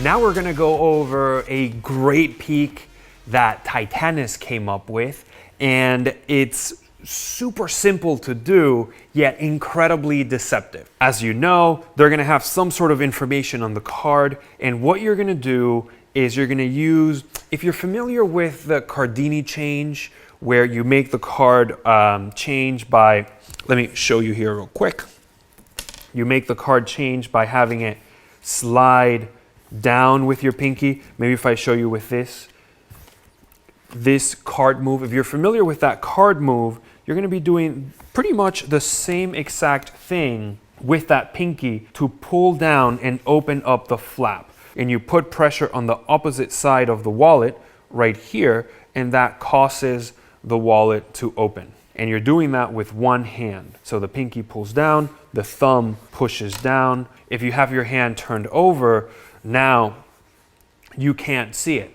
Now we're gonna go over a great peek that Titanis came up with, and it's super simple to do, yet incredibly deceptive. As you know, they're gonna have some sort of information on the card, and what you're gonna do is you're gonna use, if you're familiar with the Cardini change, where you make the card change by, let me show you here real quick. You make the card change by having it slide down with your pinky. Maybe if I show you with this card move, if you're familiar with that card move, you're going to be doing pretty much the same exact thing with that pinky to pull down and open up the flap. And you put pressure on the opposite side of the wallet right here, and that causes the wallet to open. And you're doing that with one hand. So the pinky pulls down, the thumb pushes down. If you have your hand turned over, now you can't see it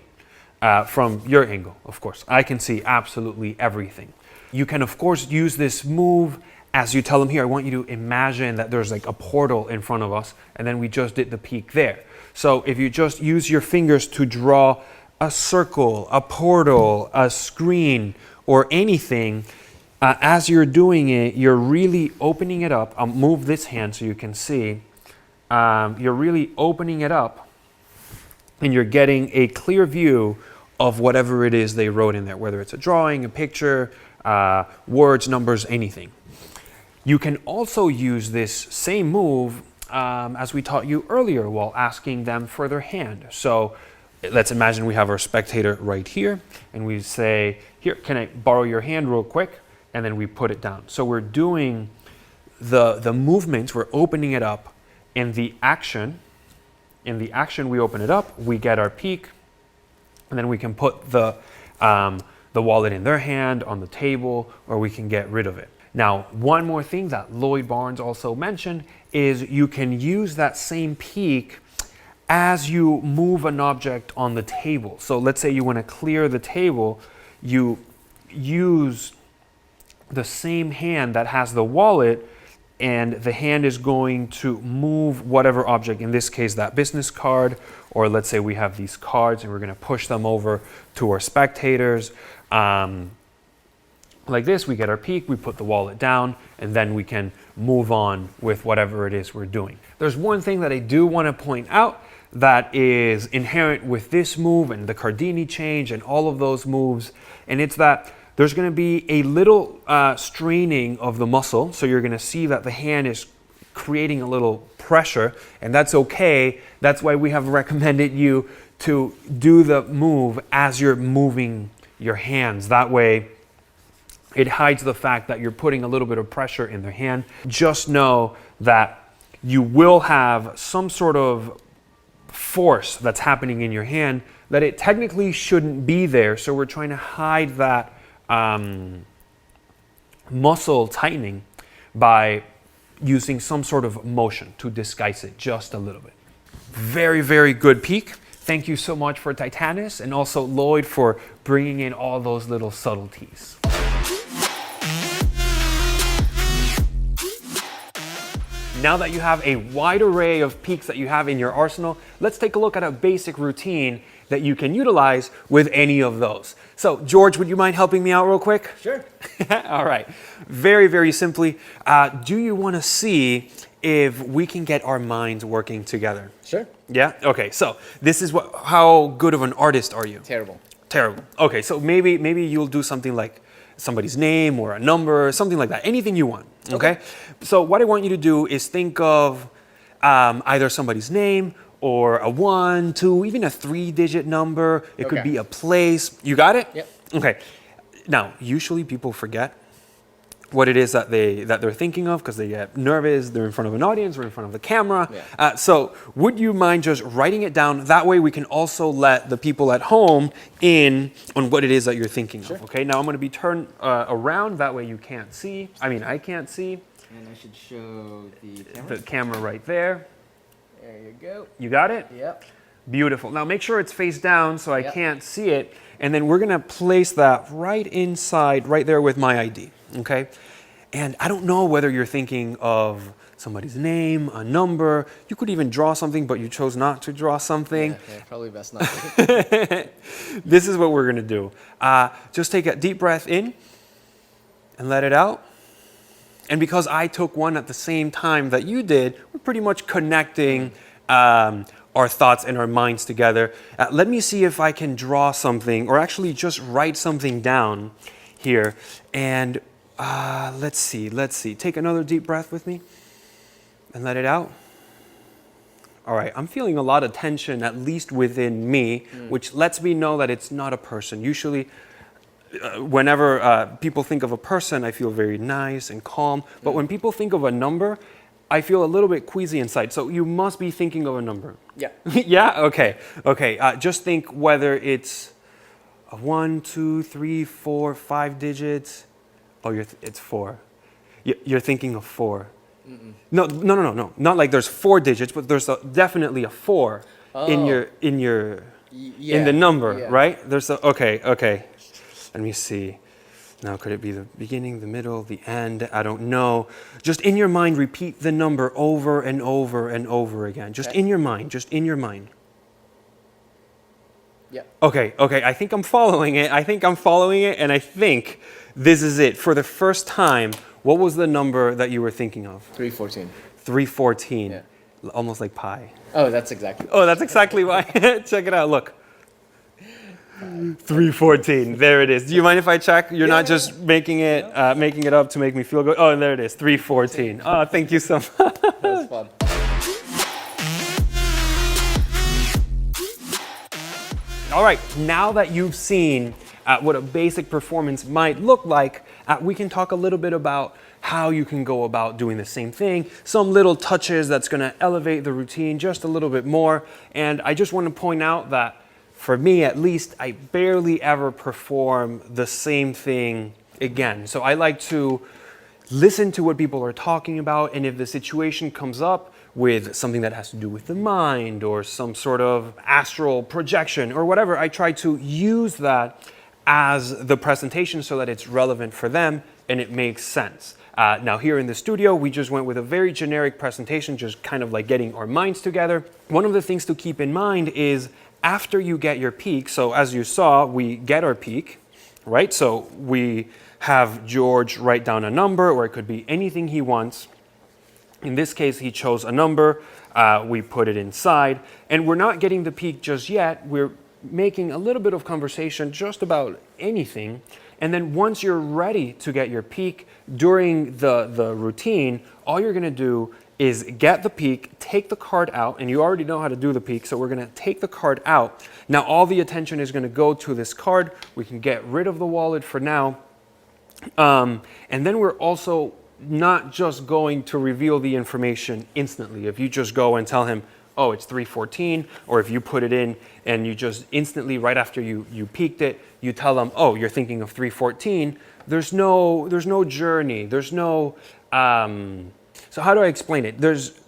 from your angle, of course. I can see absolutely everything. You can, of course, use this move as you tell them, here, I want you to imagine that there's like a portal in front of us, and then we just did the peak there. So if you just use your fingers to draw a circle, a portal, a screen, or anything, as you're doing it, you're really opening it up. I'll move this hand so you can see. You're really opening it up, and you're getting a clear view of whatever it is they wrote in there, whether it's a drawing, a picture, words, numbers, anything. You can also use this same move as we taught you earlier while asking them for their hand. So let's imagine we have our spectator right here, and we say, here, can I borrow your hand real quick? And then we put it down. So we're doing the movements, we're opening it up. In the action, we open it up, we get our peak, and then we can put the wallet in their hand, on the table, or we can get rid of it. Now, one more thing that Lloyd Barnes also mentioned is you can use that same peak as you move an object on the table. So let's say you want to clear the table, you use the same hand that has the wallet, and the hand is going to move whatever object, in this case that business card, or let's say we have these cards and we're going to push them over to our spectators. Like this, we get our peak, we put the wallet down, and then we can move on with whatever it is we're doing. There's one thing that I do want to point out that is inherent with this move and the Cardini change and all of those moves, and it's that there's going to be a little straining of the muscle. So you're going to see that the hand is creating a little pressure, and that's okay. That's why we have recommended you to do the move as you're moving your hands. That way it hides the fact that you're putting a little bit of pressure in their hand. Just know that you will have some sort of force that's happening in your hand that it technically shouldn't be there. So we're trying to hide that muscle tightening by using some sort of motion to disguise it just a little bit. Very, very good peek. Thank you so much for Titanis, and also Lloyd for bringing in all those little subtleties. Now that you have a wide array of peaks that you have in your arsenal, let's take a look at a basic routine that you can utilize with any of those. So, George, would you mind helping me out real quick? Sure. All right. Very, very simply, do you want to see if we can get our minds working together? Sure. Yeah? Okay, so this is how good of an artist are you? Terrible. Terrible. Okay, so maybe you'll do something like somebody's name or a number, something like that. Anything you want, okay? So what I want you to do is think of either somebody's name or a 1, 2, even a 3-digit number. It could be a place. You got it? Yep. Okay. Now, usually people forget what it is that they're thinking of because they get nervous. They're in front of an audience or in front of the camera. Yeah. So would you mind just writing it down? That way we can also let the people at home in on what it is that you're thinking of. Okay, now I'm going to be turned around. That way you can't see. I mean, I can't see. And I should show the camera. The camera right there. There you go. You got it? Yep. Beautiful. Now make sure it's face down so I can't see it. And then we're going to place that right inside, right there with my ID. Okay? And I don't know whether you're thinking of somebody's name, a number. You could even draw something, but you chose not to draw something. Yeah, probably best not to. This is what we're going to do. Just take a deep breath in and let it out. And because I took one at the same time that you did, we're pretty much connecting our thoughts and our minds together. Let me see if I can draw something or actually just write something down here. And let's see. Take another deep breath with me and let it out. All right, I'm feeling a lot of tension, at least within me, which lets me know that it's not a person. Usually, whenever people think of a person, I feel very nice and calm. But when people think of a number, I feel a little bit queasy inside. So you must be thinking of a number. Yeah. Yeah? Okay. Just think whether it's a 1, 2, 3, 4, 5 digits. Oh, it's 4. You're thinking of 4. Mm-mm. No. Not like there's 4 digits, but there's definitely a 4 in the number, right? There's okay. Let me see. Now, could it be the beginning, the middle, the end? I don't know. Just in your mind, repeat the number over and over and over again. Just in your mind. Yeah. Okay. I think I'm following it, and I think this is it. For the first time, what was the number that you were thinking of? 314. 314. Yeah. Almost like pi. Oh, that's exactly. Oh, that's exactly why. Check it out. Look. 314. There it is. Do you mind if I check? You're not just making it up to make me feel good. Oh, and there it is. 314. Oh, thank you so much. That was fun. All right. Now that you've seen what a basic performance might look like, we can talk a little bit about how you can go about doing the same thing, some little touches that's going to elevate the routine just a little bit more. And I just want to point out that for me, at least, I barely ever perform the same thing again. So I like to listen to what people are talking about, and if the situation comes up with something that has to do with the mind or some sort of astral projection or whatever, I try to use that as the presentation so that it's relevant for them and it makes sense. Now here in the studio, we just went with a very generic presentation, just kind of like getting our minds together. One of the things to keep in mind is after you get your peak, so as you saw, we get our peak, right? So we have George write down a number, or it could be anything he wants. In this case, he chose a number, we put it inside, and we're not getting the peak just yet. We're making a little bit of conversation just about anything. And then once you're ready to get your peak during the routine, all you're gonna do is get the peak, take the card out, and you already know how to do the peak, so we're gonna take the card out. Now all the attention is gonna go to this card. We can get rid of the wallet for now. And then we're also not just going to reveal the information instantly. If you just go and tell him, oh, it's 314, or if you put it in and you just instantly, right after you peaked it, you tell them, oh, you're thinking of 314, there's no journey, there's no, so how do I explain it?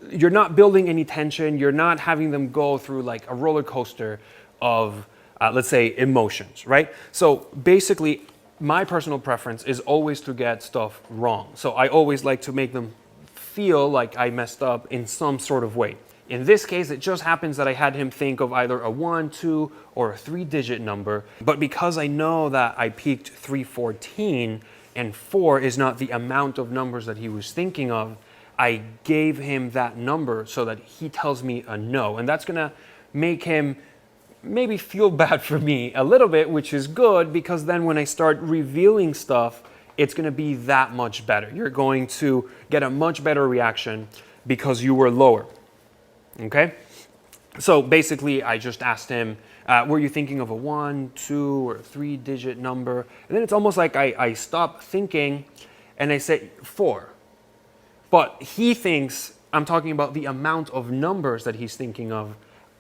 You're not building any tension, you're not having them go through like a roller coaster of, let's say, emotions, right? So basically, my personal preference is always to get stuff wrong. So I always like to make them feel like I messed up in some sort of way. In this case, it just happens that I had him think of either a 1, 2, or a 3-digit number. But because I know that I peaked 314 and 4 is not the amount of numbers that he was thinking of, I gave him that number so that he tells me a no. And that's gonna make him maybe feel bad for me a little bit, which is good, because then when I start revealing stuff, it's gonna be that much better. You're going to get a much better reaction because you were lower. Okay? So basically, I just asked him, were you thinking of a 1, 2, or 3-digit number? And then it's almost like I stop thinking and I say 4. But he thinks I'm talking about the amount of numbers that he's thinking of.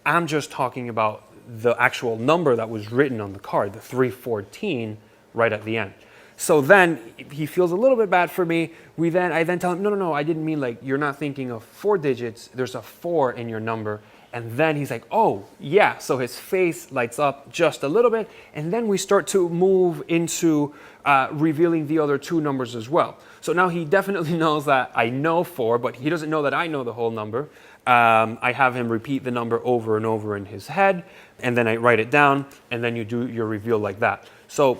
I'm just talking about the actual number that was written on the card, the 314, right at the end. So then he feels a little bit bad for me. I then tell him, no, I didn't mean like you're not thinking of 4 digits. There's a 4 in your number. And then he's like, oh, yeah. So his face lights up just a little bit. And then we start to move into revealing the other two numbers as well. So now he definitely knows that I know 4, but he doesn't know that I know the whole number. I have him repeat the number over and over in his head, and then I write it down, and then you do your reveal like that. So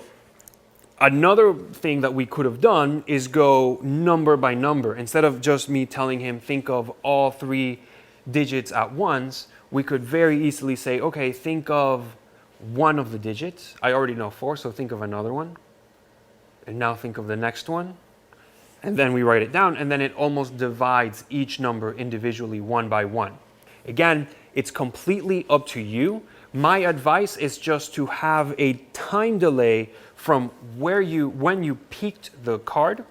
another thing that we could have done is go number by number. Instead of just me telling him, think of all 3 digits at once, we could very easily say, okay, think of one of the digits. I already know 4, so think of another one. And now think of the next one. And then we write it down, and then it almost divides each number individually one by one. Again, it's completely up to you. My advice is just to have a time delay from when you peeked the card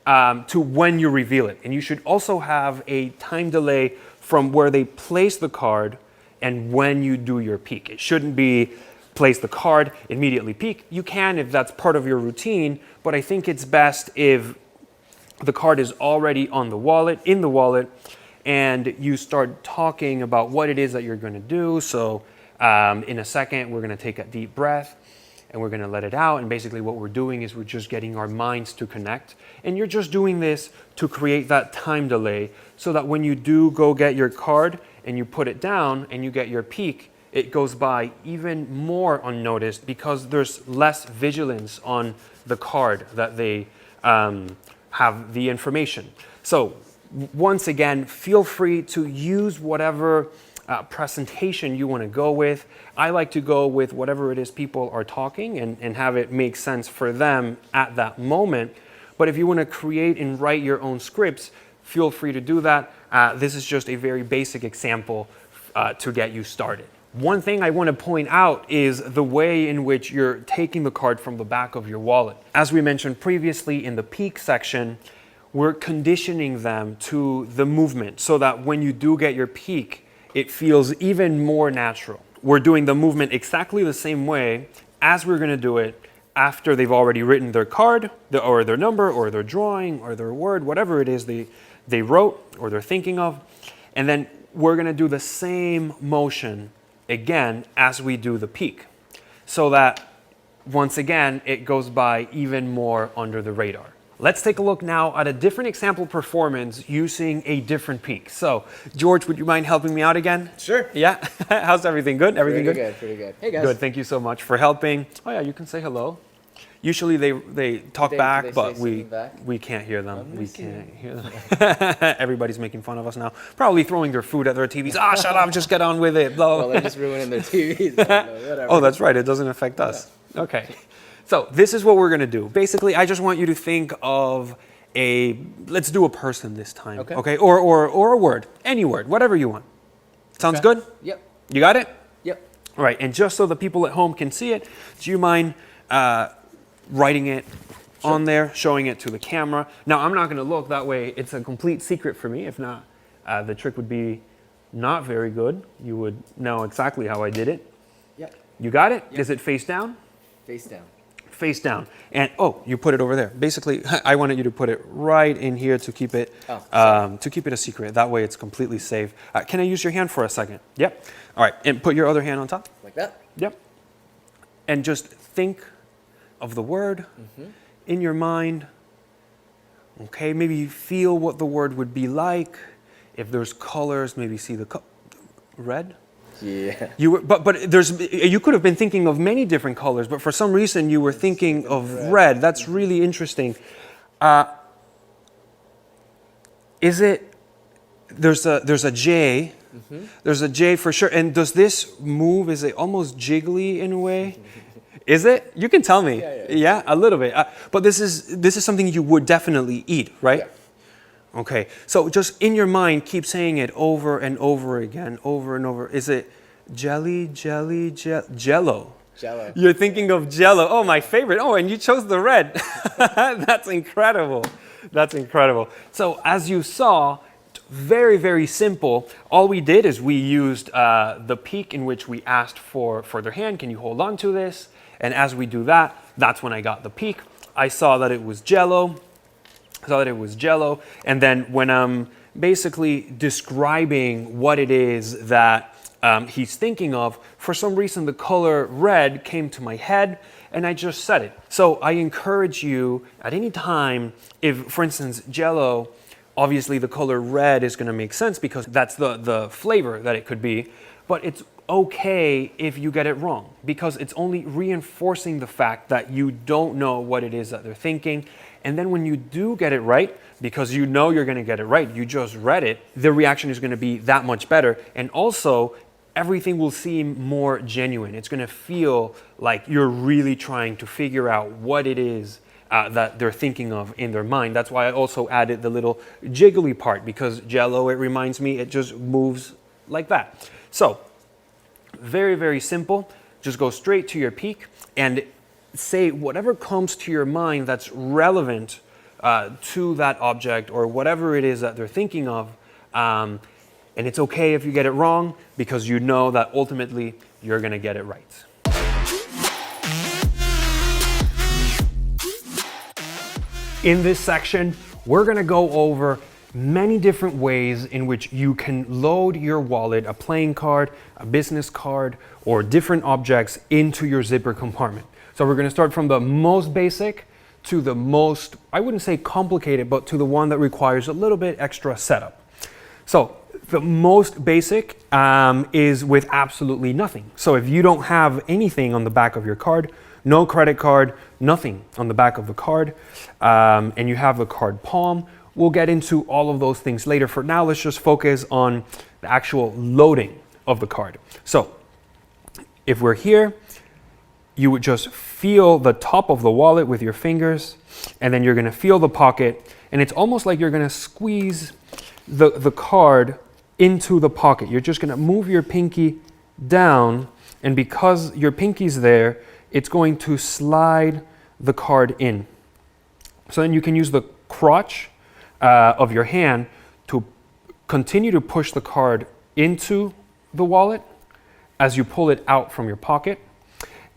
to when you reveal it. And you should also have a time delay from where they place the card and when you do your peek. It shouldn't be place the card, immediately peek. You can if that's part of your routine, but I think it's best if the card is already in the wallet, and you start talking about what it is that you're going to do. So in a second, we're going to take a deep breath and we're going to let it out. And basically what we're doing is we're just getting our minds to connect. And you're just doing this to create that time delay so that when you do go get your card and you put it down and you get your peek, it goes by even more unnoticed because there's less vigilance on the card that they have the information. So once again, feel free to use whatever presentation you want to go with. I like to go with whatever it is people are talking and have it make sense for them at that moment. But if you want to create and write your own scripts, feel free to do that. This is just a very basic example to get you started. One thing I want to point out is the way in which you're taking the card from the back of your wallet. As we mentioned previously in the peek section, we're conditioning them to the movement so that when you do get your peek, it feels even more natural. We're doing the movement exactly the same way as we're going to do it after they've already written their card, or their number, or their drawing, or their word, whatever it is they wrote or they're thinking of. And then we're going to do the same motion again as we do the peek, so that once again it goes by even more under the radar. Let's take a look now at a different example performance using a different peek. So George, would you mind helping me out again? Sure. Yeah. How's everything? Good? Everything Pretty good? good, pretty good. Hey guys. Good. Thank you so much for helping. Oh yeah, you can say hello. Usually they talk back, they but say we something back? we can't hear them. Let me We see. can't hear them. Everybody's making fun of us now. Probably throwing their food at their TVs. Ah, shut up, just get on with it. Blah. Well, they're just ruining their TVs. Whatever. Oh, that's right. It doesn't affect us. Okay. So this is what we're going to do. Basically, I just want you to think of let's do a person this time. Okay. Or a word. Any word. Whatever you want. Sounds Okay. good? Yep. You got it? Yep. All right. And just so the people at home can see it, do you mind writing it on there, showing it to the camera? Now, I'm not going to look. That way, it's a complete secret for me. If not, the trick would be not very good. You would know exactly how I did it. Yep. You got it? Yep. Is it face down? Face down. Face down. And oh, you put it over there. Basically, I wanted you to put it right in here to keep it a secret. That way, it's completely safe. Can I use your hand for a second? Yep. All right. And put your other hand on top. Like that? Yep. And just think of the word in your mind. Okay, maybe you feel what the word would be like. If there's colors, maybe see the red. Yeah. You could have been thinking of many different colors, but for some reason you were thinking of red. That's really interesting. Is it? There's a J. There's a J for sure. And does this move? Is it almost jiggly in a way? Is it? You can tell me. Yeah, a little bit. But this is something you would definitely eat, right? Yeah. Okay. So just in your mind, keep saying it over and over again, over and over. Is it jelly, Jello? Jello. You're thinking of Jello. Oh, my favorite. Oh, and you chose the red. That's incredible. That's incredible. So as you saw, very, very simple. All we did is we used the peek in which we asked for their hand. Can you hold on to this? And as we do that, that's when I got the peek. I saw that it was Jello. And then when I'm basically describing what it is that he's thinking of. For some reason, the color red came to my head and I just said it. So I encourage you at any time, if, for instance, Jell-O, obviously the color red is going to make sense because that's the flavor that it could be, but it's okay if you get it wrong because it's only reinforcing the fact that you don't know what it is that they're thinking. And then when you do get it right, because you know you're going to get it right, you just read it, the reaction is going to be that much better. And also, everything will seem more genuine. It's going to feel like you're really trying to figure out what it is that they're thinking of in their mind. That's why I also added the little jiggly part, because Jell-O, it reminds me, it just moves like that. So, very, very simple. Just go straight to your peak and say whatever comes to your mind that's relevant to that object or whatever it is that they're thinking of. And it's okay if you get it wrong because you know that ultimately you're going to get it right. In this section, we're going to go over many different ways in which you can load your wallet, a playing card, a business card, or different objects into your zipper compartment. So we're going to start from the most basic to the most, I wouldn't say complicated, but to the one that requires a little bit extra setup. So the most basic is with absolutely nothing. So if you don't have anything on the back of your card, no credit card, nothing on the back of the card, and you have the card palm, we'll get into all of those things later. For now, let's just focus on the actual loading of the card. So if we're here, you would just feel the top of the wallet with your fingers, and then you're going to feel the pocket, and it's almost like you're going to squeeze the card into the pocket. You're just going to move your pinky down, and because your pinky's there, it's going to slide the card in. So then you can use the crotch of your hand to continue to push the card into the wallet as you pull it out from your pocket.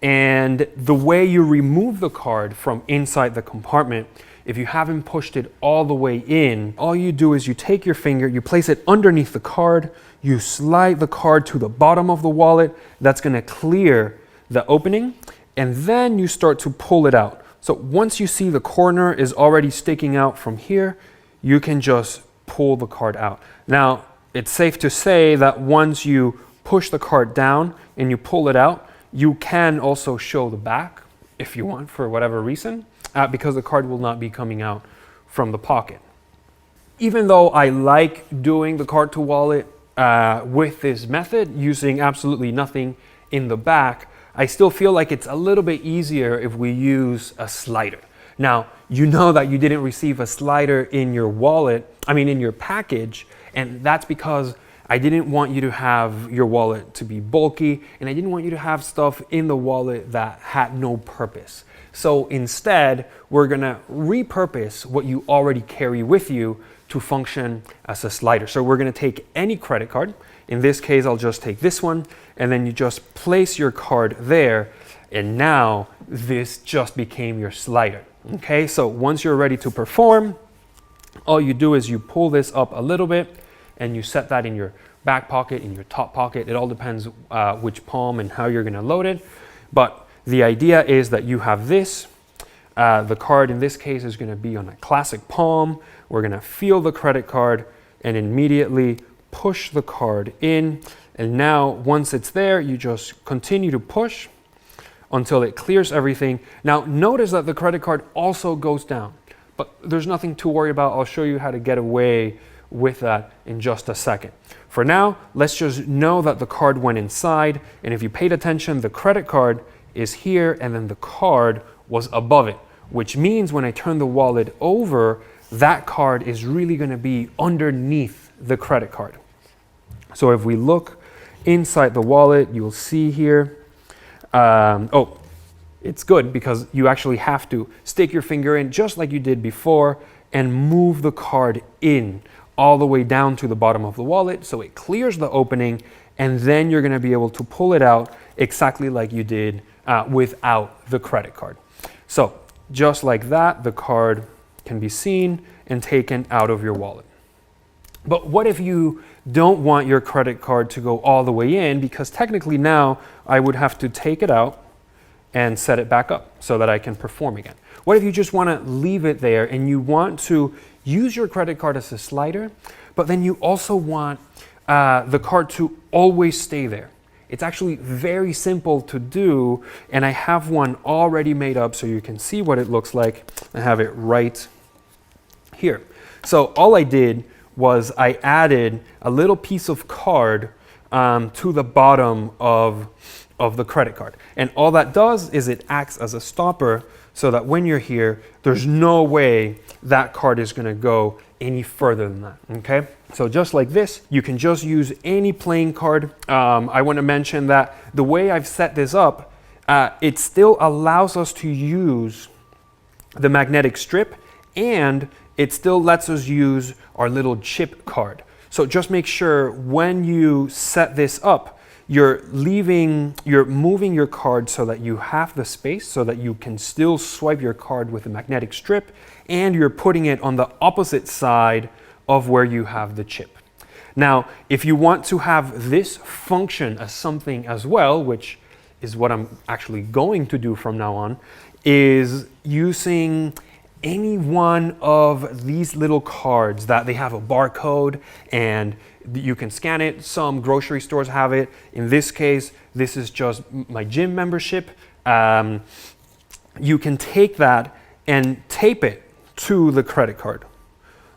And the way you remove the card from inside the compartment, if you haven't pushed it all the way in, all you do is you take your finger, you place it underneath the card, you slide the card to the bottom of the wallet. That's going to clear the opening, and then you start to pull it out. So once you see the corner is already sticking out from here, you can just pull the card out. Now, it's safe to say that once you push the card down and you pull it out, you can also show the back if you want for whatever reason, because the card will not be coming out from the pocket. Even though I like doing the card to wallet with this method, using absolutely nothing in the back, I still feel like it's a little bit easier if we use a slider. Now, you know that you didn't receive a slider in your wallet, in your package, and that's because I didn't want you to have your wallet to be bulky, and I didn't want you to have stuff in the wallet that had no purpose. So instead, we're gonna repurpose what you already carry with you to function as a slider. So we're gonna take any credit card. In this case, I'll just take this one, and then you just place your card there, and now this just became your slider. Okay, so once you're ready to perform, all you do is you pull this up a little bit, and you set that in your back pocket, in your top pocket. It all depends which palm and how you're gonna load it. But the idea is that you have this. The card in this case is gonna be on a classic palm. We're gonna feel the credit card and immediately push the card in. And now, once it's there, you just continue to push until it clears everything. Now, notice that the credit card also goes down, but there's nothing to worry about. I'll show you how to get away with that in just a second. For now, let's just know that the card went inside, and if you paid attention, the credit card is here and then the card was above it, which means when I turn the wallet over, that card is really going to be underneath the credit card. So if we look inside the wallet, you'll see here, it's good because you actually have to stick your finger in just like you did before and move the card in all the way down to the bottom of the wallet so it clears the opening, and then you're going to be able to pull it out exactly like you did without the credit card. So just like that, the card can be seen and taken out of your wallet. But what if you don't want your credit card to go all the way in? Because technically now I would have to take it out and set it back up so that I can perform again. What if you just want to leave it there and you want to use your credit card as a slider, but then you also want the card to always stay there? It's actually very simple to do, and I have one already made up so you can see what it looks like. I have it right here. So all I did was I added a little piece of card to the bottom of the credit card. And all that does is it acts as a stopper so that when you're here, there's no way that card is gonna go any further than that, okay? So just like this, you can just use any playing card. I wanna mention that the way I've set this up, it still allows us to use the magnetic strip, and it still lets us use our little chip card. So just make sure when you set this up, you're moving your card so that you have the space so that you can still swipe your card with a magnetic strip, and you're putting it on the opposite side of where you have the chip. Now, if you want to have this function as something as well, which is what I'm actually going to do from now on, is using any one of these little cards that they have a barcode and you can scan it. Some grocery stores have it. In this case, this is just my gym membership. You can take that and tape it to the credit card,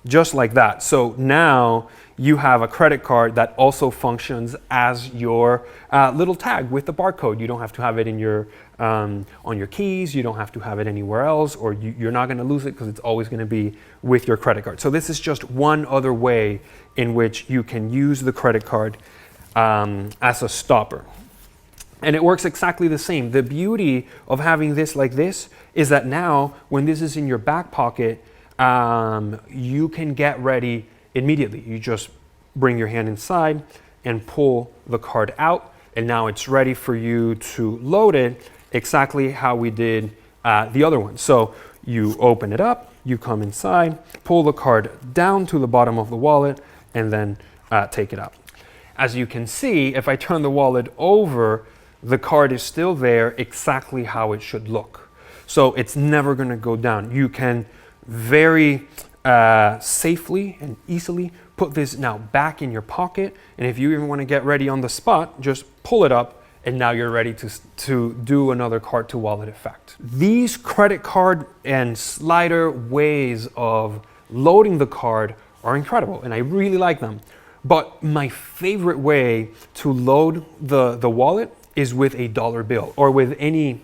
just like that. So now you have a credit card that also functions as your little tag with the barcode. You don't have to have it in your on your keys. You don't have to have it anywhere else, or you're not going to lose it because it's always going to be with your credit card. So this is just one other way in which you can use the credit card as a stopper. And it works exactly the same. The beauty of having this like this is that now when this is in your back pocket, you can get ready immediately. You just bring your hand inside and pull the card out, and now it's ready for you to load it exactly how we did the other one. So you open it up, you come inside, pull the card down to the bottom of the wallet, and then take it out. As you can see, if I turn the wallet over, the card is still there exactly how it should look. So it's never going to go down. You can very safely and easily put this now back in your pocket, and if you even want to get ready on the spot, just pull it up, and now you're ready to do another card to wallet effect. These credit card and slider ways of loading the card are incredible, and I really like them. But my favorite way to load the wallet is with a dollar bill or with any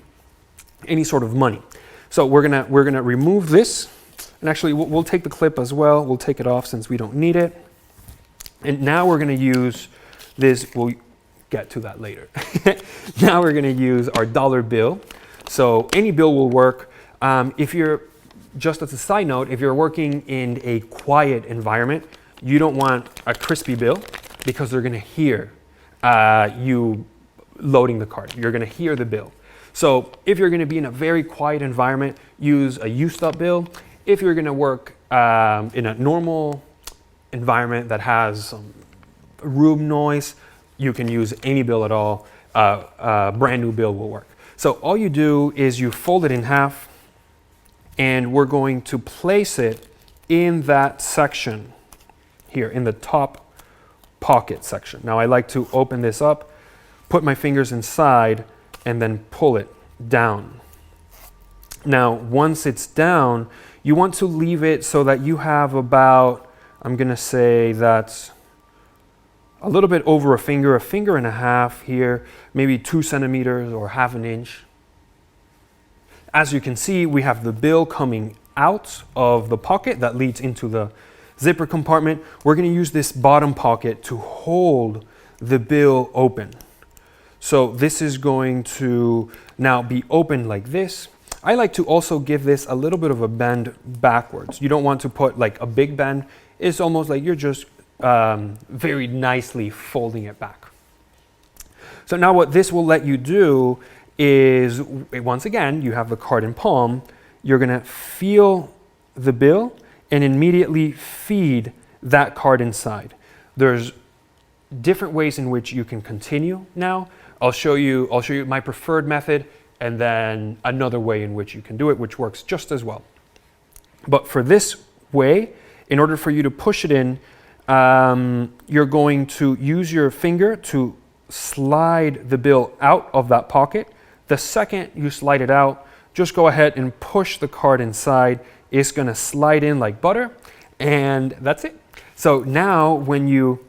sort of money. So we're gonna remove this, and actually we'll take the clip as well. We'll take it off since we don't need it. And now we're gonna use this. We'll get to that later. Now we're gonna use our dollar bill. So any bill will work. If you're, just as a side note, if you're working in a quiet environment, you don't want a crispy bill because they're gonna hear you loading the card. You're gonna hear the bill. So if you're gonna be in a very quiet environment, use a used up bill. If you're gonna work in a normal environment that has some room noise, you can use any bill at all. A brand new bill will work. So all you do is you fold it in half, and we're going to place it in that section here, in the top pocket section. Now I like to open this up, put my fingers inside, and then pull it down. Now once it's down, you want to leave it so that you have about, I'm gonna say that's a little bit over a finger and a half here, maybe 2 centimeters or half an inch. As you can see, we have the bill coming out of the pocket that leads into the zipper compartment. We're going to use this bottom pocket to hold the bill open. So this is going to now be open like this. I like to also give this a little bit of a bend backwards. You don't want to put like a big bend. It's almost like you're just very nicely folding it back. So now what this will let you do is, once again, you have the card in palm, you're gonna feel the bill and immediately feed that card inside. There's different ways in which you can continue now. I'll show you my preferred method and then another way in which you can do it, which works just as well. But for this way, in order for you to push it in, you're going to use your finger to slide the bill out of that pocket. The second you slide it out, just go ahead and push the card inside. It's gonna slide in like butter, and that's it. So now when you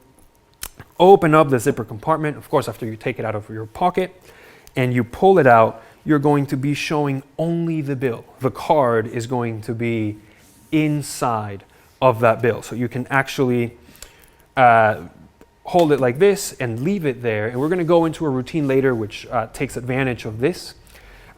open up the zipper compartment, of course after you take it out of your pocket and you pull it out, you're going to be showing only the bill. The card is going to be inside of that bill. So you can actually hold it like this and leave it there. And we're going to go into a routine later which takes advantage of this.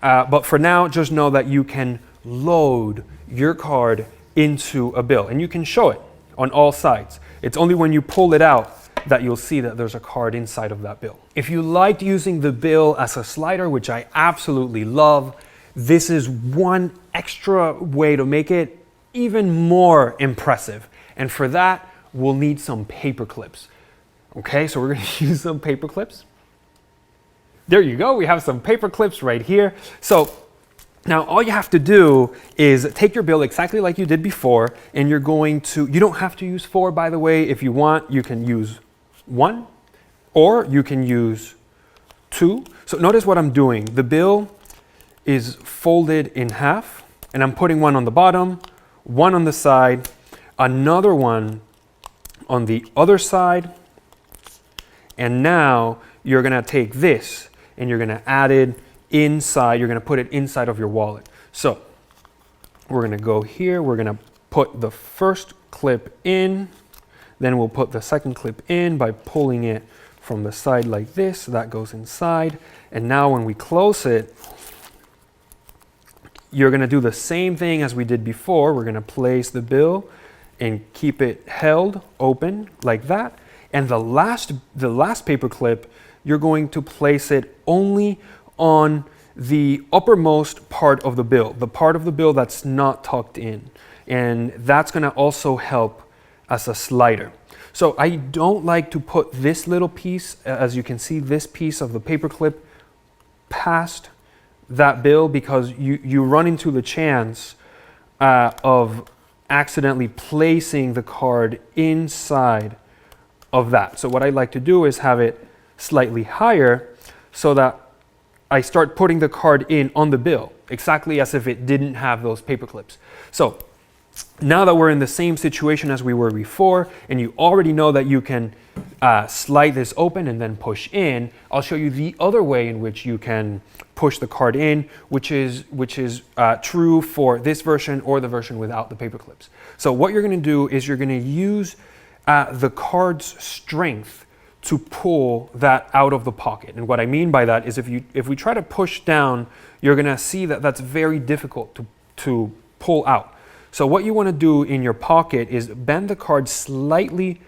But for now, just know that you can load your card into a bill and you can show it on all sides. It's only when you pull it out that you'll see that there's a card inside of that bill. If you liked using the bill as a slider, which I absolutely love, this is one extra way to make it even more impressive. And for that, we'll need some paper clips. Okay, so we're gonna use some paper clips. There you go, we have some paper clips right here. So now all you have to do is take your bill exactly like you did before, and you're going to, you don't have to use 4, by the way. If you want, you can use 1, or you can use 2. So notice what I'm doing. The bill is folded in half, and I'm putting 1 on the bottom, 1 on the side, another one on the other side, and now you're gonna take this and you're gonna add it inside, you're gonna put it inside of your wallet. So we're gonna go here, we're gonna put the first clip in, then we'll put the second clip in by pulling it from the side like this. That goes inside. And now when we close it, you're gonna do the same thing as we did before. We're gonna place the bill and keep it held open like that. And the last paper clip, you're going to place it only on the uppermost part of the bill, the part of the bill that's not tucked in. And that's gonna also help as a slider. So I don't like to put this little piece, as you can see, this piece of the paper clip past that bill, because you run into the chance of accidentally placing the card inside of that. So what I like to do is have it slightly higher so that I start putting the card in on the bill, exactly as if it didn't have those paper clips. So now that we're in the same situation as we were before, and you already know that you can slide this open and then push in, I'll show you the other way in which you can push the card in, which is true for this version or the version without the paper clips. So what you're gonna do is you're gonna use the card's strength to pull that out of the pocket. And what I mean by that is if we try to push down, you're gonna see that that's very difficult to pull out. So what you wanna do in your pocket is bend the card slightly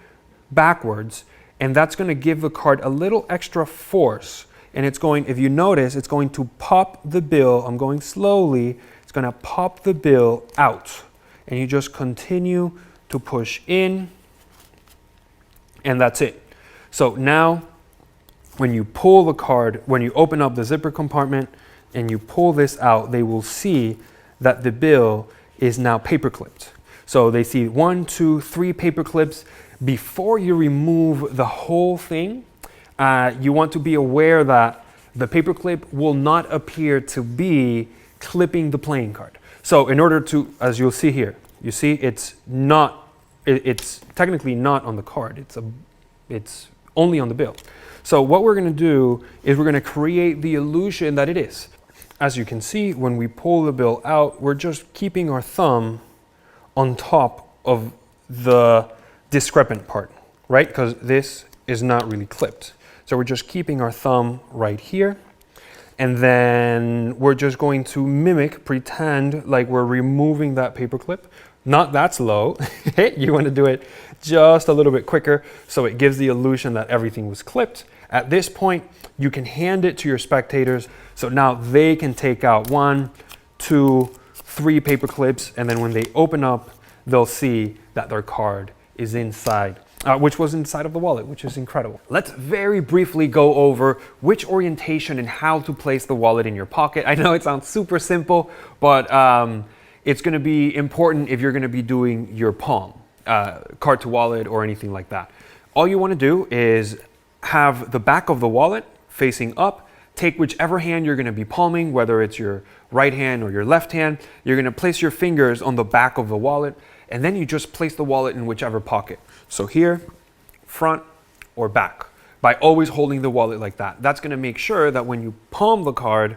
backwards, and that's gonna give the card a little extra force. And it's going, if you notice, it's going to pop the bill. I'm going slowly. It's gonna pop the bill out. And you just continue to push in, and that's it. So now, when you pull the card, when you open up the zipper compartment and you pull this out, they will see that the bill is now paper clipped. So they see 1, 2, 3 paper clips. Before you remove the whole thing, you want to be aware that the paper clip will not appear to be clipping the playing card. So in order to, as you'll see here, you see it's technically not on the card. It's only on the bill. So what we're gonna do is we're gonna create the illusion that it is. As you can see, when we pull the bill out, we're just keeping our thumb on top of the discrepant part, right? Because this is not really clipped. So we're just keeping our thumb right here. And then we're just going to pretend like we're removing that paper clip. Not that slow. You want to do it just a little bit quicker so it gives the illusion that everything was clipped. At this point, you can hand it to your spectators so now they can take out 1, 2, 3 paper clips, and then when they open up, they'll see that their card is inside, which was inside of the wallet, which is incredible. Let's very briefly go over which orientation and how to place the wallet in your pocket. I know it sounds super simple, but it's going to be important if you're going to be doing your palm, card to wallet or anything like that. All you want to do is have the back of the wallet facing up. Take whichever hand you're going to be palming, whether it's your right hand or your left hand. You're going to place your fingers on the back of the wallet, and then you just place the wallet in whichever pocket. So here, front or back, by always holding the wallet like that. That's going to make sure that when you palm the card,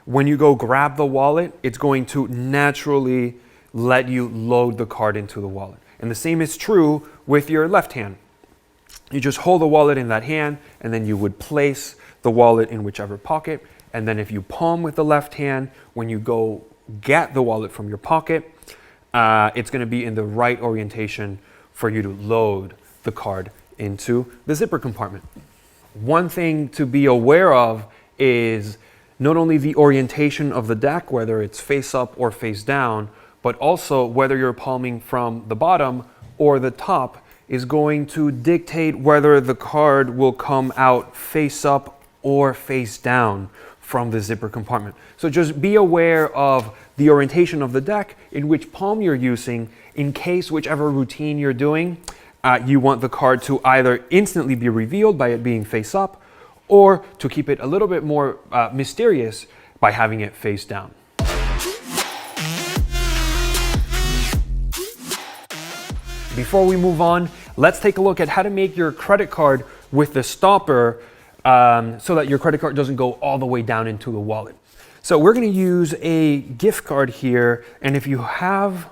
when you go grab the wallet, it's going to naturally let you load the card into the wallet. And the same is true with your left hand. You just hold the wallet in that hand, and then you would place the wallet in whichever pocket. And then if you palm with the left hand, when you go get the wallet from your pocket, it's going to be in the right orientation for you to load the card into the zipper compartment. One thing to be aware of is not only the orientation of the deck, whether it's face up or face down, but also whether you're palming from the bottom or the top is going to dictate whether the card will come out face up or face down from the zipper compartment. So just be aware of the orientation of the deck, in which palm you're using, in case whichever routine you're doing, you want the card to either instantly be revealed by it being face up, or to keep it a little bit more mysterious by having it face down. Before we move on, let's take a look at how to make your credit card with the stopper so that your credit card doesn't go all the way down into the wallet. So we're going to use a gift card here, and if you have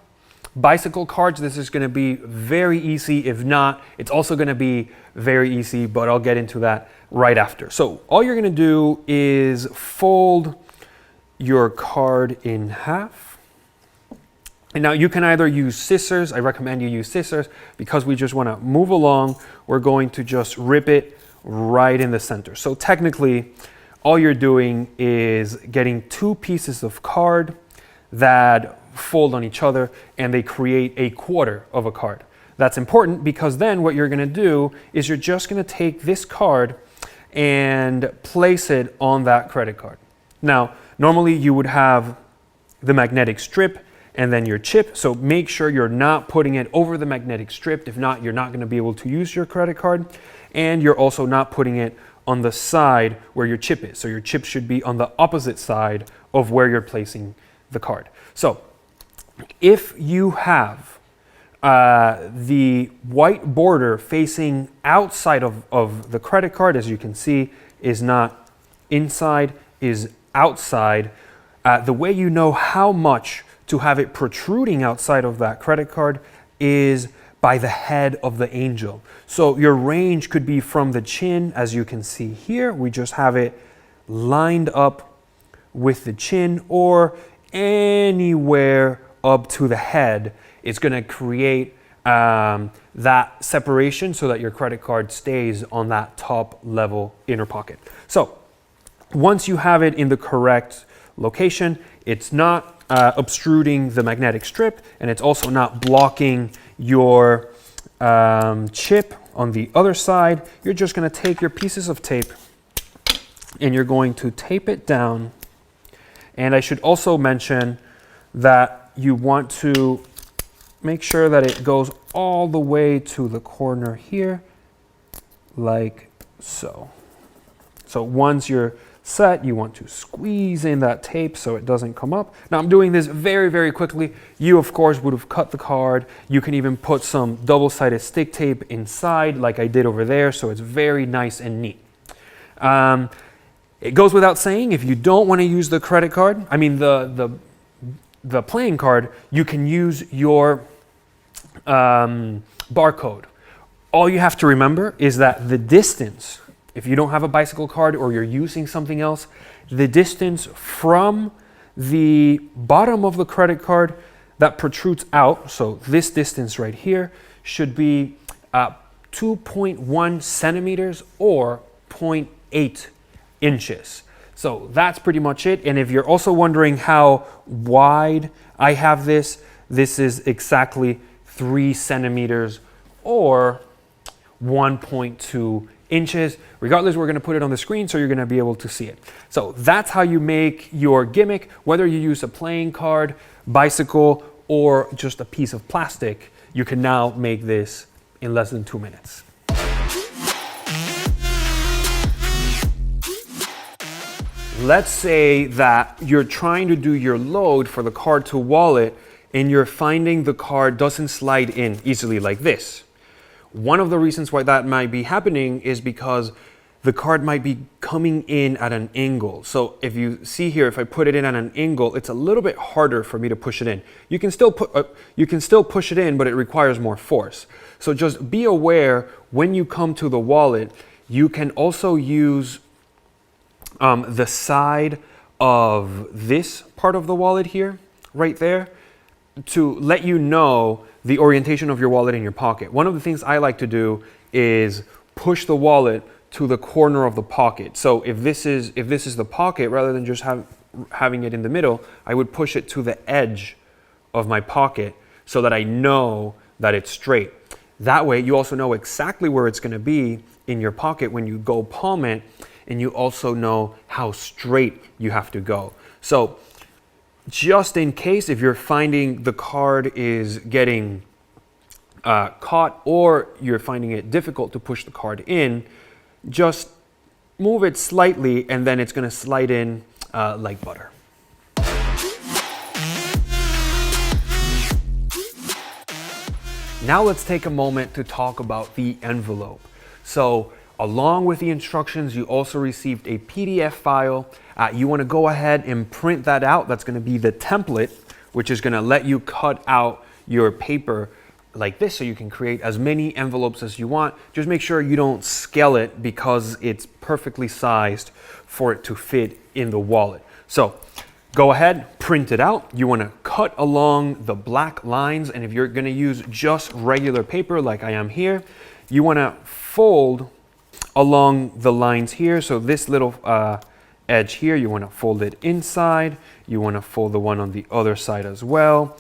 bicycle cards, this is going to be very easy. If not, it's also going to be very easy, but I'll get into that right after. So all you're going to do is fold your card in half. And now you can either use scissors. I recommend you use scissors because we just want to move along. We're going to just rip it right in the center. So technically, all you're doing is getting two pieces of card that fold on each other, and they create a quarter of a card. That's important because then what you're going to do is you're just going to take this card and place it on that credit card. Now, normally you would have the magnetic strip and then your chip, so make sure you're not putting it over the magnetic strip. If not, you're not going to be able to use your credit card. And you're also not putting it on the side where your chip is. So your chip should be on the opposite side of where you're placing the card. So if you have the white border facing outside of the credit card, as you can see, is not inside, is outside, the way you know how much to have it protruding outside of that credit card is by the head of the angel. So your range could be from the chin, as you can see here. We just have it lined up with the chin, or anywhere up to the head. It's going to create that separation so that your credit card stays on that top level inner pocket. So once you have it in the correct location, it's not obtruding the magnetic strip, and it's also not blocking your chip on the other side. You're just going to take your pieces of tape and you're going to tape it down. And I should also mention that you want to make sure that it goes all the way to the corner here, like so. So once you're set, you want to squeeze in that tape so it doesn't come up. Now I'm doing this very, very quickly. You, of course, would have cut the card. You can even put some double-sided stick tape inside like I did over there, so it's very nice and neat. It goes without saying, if you don't want to use the credit card, I mean the playing card, you can use your barcode. All you have to remember is that the distance, if you don't have a bicycle card or you're using something else, the distance from the bottom of the credit card that protrudes out, so this distance right here, should be 2.1 centimeters or 0.8 inches. So that's pretty much it. And if you're also wondering how wide I have this, this is exactly 3 centimeters or 1.2 inches. Regardless, we're going to put it on the screen so you're going to be able to see it. So that's how you make your gimmick, whether you use a playing card, bicycle, or just a piece of plastic. You can now make this in less than 2 minutes. Let's say that you're trying to do your load for the card to wallet and you're finding the card doesn't slide in easily like this. One of the reasons why that might be happening is because the card might be coming in at an angle. So if you see here, if I put it in at an angle, it's a little bit harder for me to push it in. You can still push it in, but it requires more force. So just be aware when you come to the wallet, you can also use the side of this part of the wallet here, right there, to let you know the orientation of your wallet in your pocket. One of the things I like to do is push the wallet to the corner of the pocket. So if this is the pocket, rather than just having it in the middle, I would push it to the edge of my pocket so that I know that it's straight. That way you also know exactly where it's going to be in your pocket when you go palm it, and you also know how straight you have to go. So just in case, if you're finding the card is getting caught or you're finding it difficult to push the card in, just move it slightly and then it's going to slide in like butter. Now let's take a moment to talk about the envelope. So along with the instructions, you also received a PDF file. You want to go ahead and print that out. That's going to be the template, which is going to let you cut out your paper like this so you can create as many envelopes as you want. Just make sure you don't scale it because it's perfectly sized for it to fit in the wallet. So go ahead, print it out. You want to cut along the black lines, and if you're going to use just regular paper like I am here, you want to fold along the lines here. So this little edge here, you want to fold it inside. You want to fold the one on the other side as well.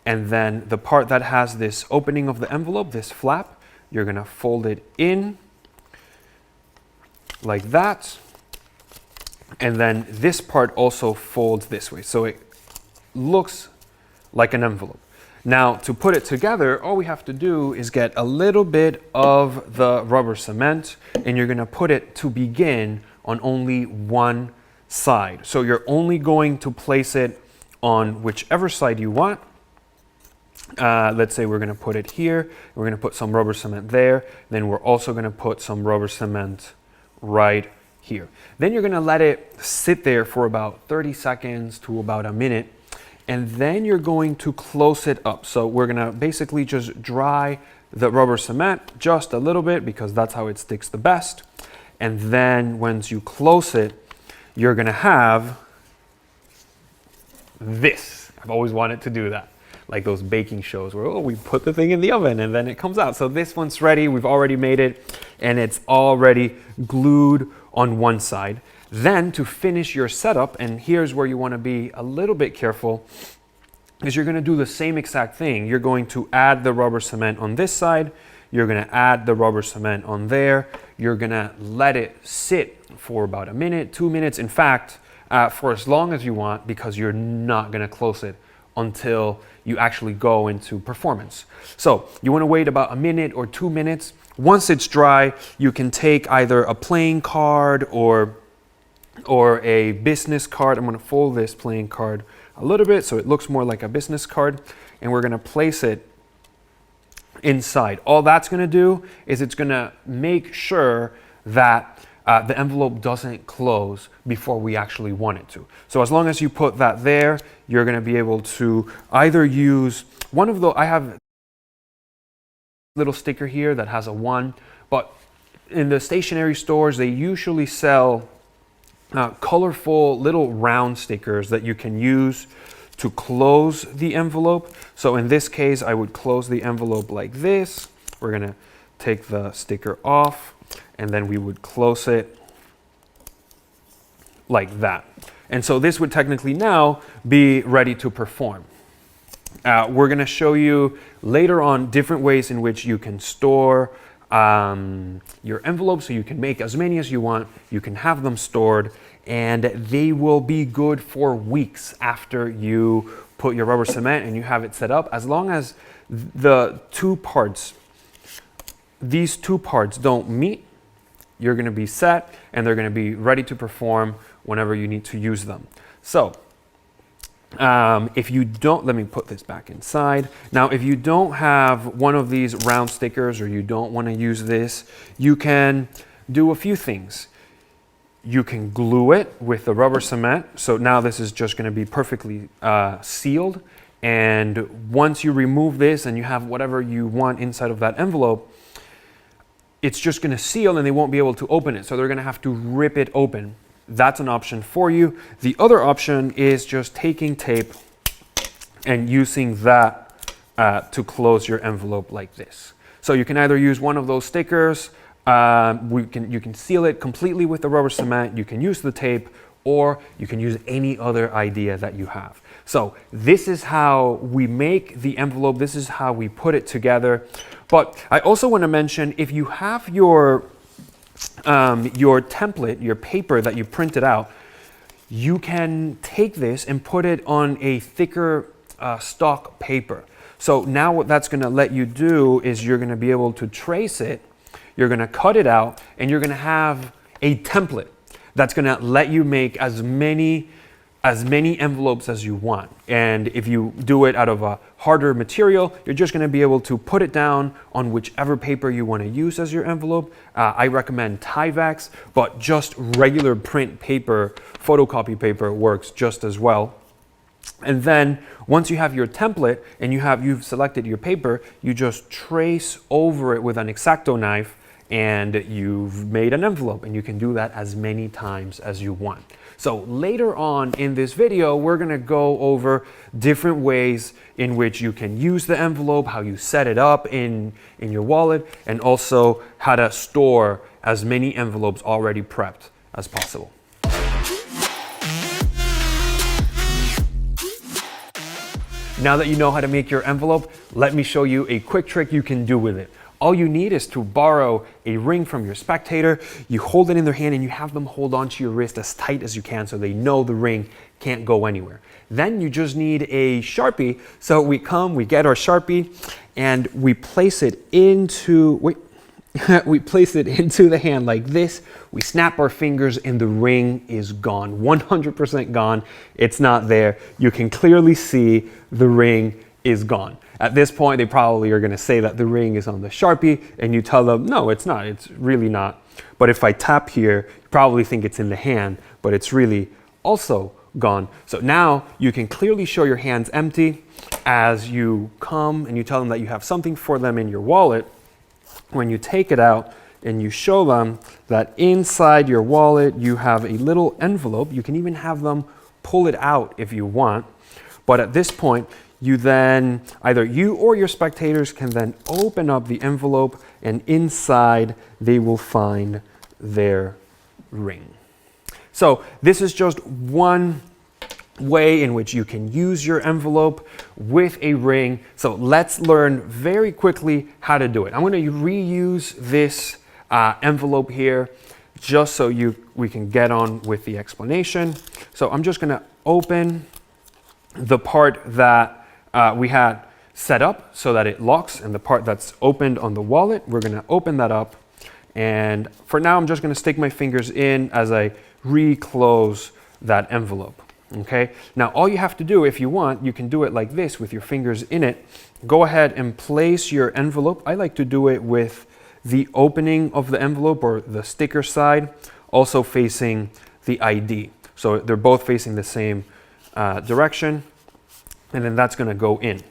And then the part that has this opening of the envelope, this flap, you're going to fold it in like that. And then this part also folds this way. So it looks like an envelope. Now, to put it together, all we have to do is get a little bit of the rubber cement, and you're going to put it to begin on only one side. So you're only going to place it on whichever side you want. Let's say we're going to put it here. We're going to put some rubber cement there. Then we're also going to put some rubber cement right here. Then you're going to let it sit there for about 30 seconds to about a minute. And then you're going to close it up. So we're going to basically just dry the rubber cement just a little bit because that's how it sticks the best. And then once you close it, you're going to have this. I've always wanted to do that. Like those baking shows where, oh, we put the thing in the oven and then it comes out. So this one's ready. We've already made it and it's already glued on one side. Then to finish your setup, and here's where you want to be a little bit careful, is you're going to do the same exact thing. You're going to add the rubber cement on this side. You're going to add the rubber cement on there. You're going to let it sit for about a minute, 2 minutes. In fact, for as long as you want, because you're not going to close it until you actually go into performance. So you want to wait about a minute or 2 minutes. Once it's dry, you can take either a playing card or a business card. I'm going to fold this playing card a little bit so it looks more like a business card, and we're going to place it inside. All that's going to do is it's going to make sure that the envelope doesn't close before we actually want it to. So as long as you put that there, you're going to be able to either use one of the, I have a little sticker here that has a 1, but in the stationery stores, they usually sell colorful little round stickers that you can use to close the envelope. So in this case, I would close the envelope like this. We're going to take the sticker off, and then we would close it like that. And so this would technically now be ready to perform. We're going to show you later on different ways in which you can store your envelopes, so you can make as many as you want. You can have them stored, and they will be good for weeks after you put your rubber cement and you have it set up, as long as these two parts don't meet. You're going to be set, and they're going to be ready to perform whenever you need to use them. So if you don't, let me put this back inside. Now, if you don't have one of these round stickers, or you don't want to use this, you can do a few things. You can glue it with the rubber cement. So now this is just going to be perfectly sealed. And once you remove this and you have whatever you want inside of that envelope, it's just going to seal and they won't be able to open it. So they're going to have to rip it open. That's an option for you. The other option is just taking tape and using that to close your envelope like this. So you can either use one of those stickers, you can seal it completely with the rubber cement, you can use the tape, or you can use any other idea that you have. So this is how we make the envelope, this is how we put it together. But I also want to mention, if you have your template, your paper that you printed out, you can take this and put it on a thicker stock paper. So now what that's going to let you do is you're going to be able to trace it, you're going to cut it out, and you're going to have a template that's going to let you make as many envelopes as you want. And if you do it out of a harder material, you're just going to be able to put it down on whichever paper you want to use as your envelope. I recommend Tyvek's, but just regular print paper, photocopy paper works just as well. And then once you have your template and you've selected your paper, you just trace over it with an X-Acto knife, and you've made an envelope, and you can do that as many times as you want. So later on in this video, we're going to go over different ways in which you can use the envelope, how you set it up in your wallet, and also how to store as many envelopes already prepped as possible. Now that you know how to make your envelope, let me show you a quick trick you can do with it. All you need is to borrow a ring from your spectator. You hold it in their hand and you have them hold onto your wrist as tight as you can so they know the ring can't go anywhere. Then you just need a Sharpie. So we get our Sharpie and we place it into, we place it into the hand like this. We snap our fingers and the ring is gone, 100% gone. It's not there. You can clearly see the ring is gone. At this point, they probably are going to say that the ring is on the Sharpie, and you tell them, no, it's not. It's really not. But if I tap here, you probably think it's in the hand, but it's really also gone. So now you can clearly show your hands empty as you come and you tell them that you have something for them in your wallet. When you take it out and you show them that inside your wallet you have a little envelope, you can even have them pull it out if you want. But at this point, either you or your spectators can then open up the envelope, and inside they will find their ring. So this is just one way in which you can use your envelope with a ring. So let's learn very quickly how to do it. I'm going to reuse this envelope here just so we can get on with the explanation. So I'm just going to open the part that we had set up so that it locks, and the part that's opened on the wallet, we're going to open that up. And for now, I'm just going to stick my fingers in as I reclose that envelope. Okay. Now, all you have to do, if you want, you can do it like this with your fingers in it. Go ahead and place your envelope. I like to do it with the opening of the envelope, or the sticker side, also facing the ID. So they're both facing the same direction. And then that's going to go in.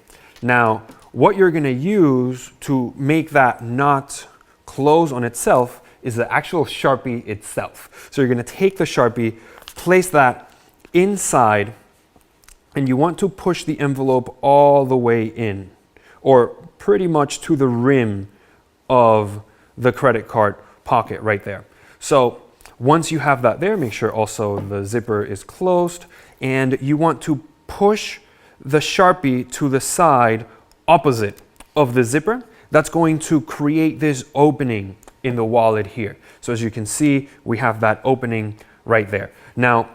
Now, what you're going to use to make that not close on itself is the actual Sharpie itself. So you're going to take the Sharpie, place that inside, and you want to push the envelope all the way in, or pretty much to the rim of the credit card pocket right there. So once you have that there, make sure also the zipper is closed, and you want to push the Sharpie to the side opposite of the zipper. That's going to create this opening in the wallet here. So as you can see, we have that opening right there. Now,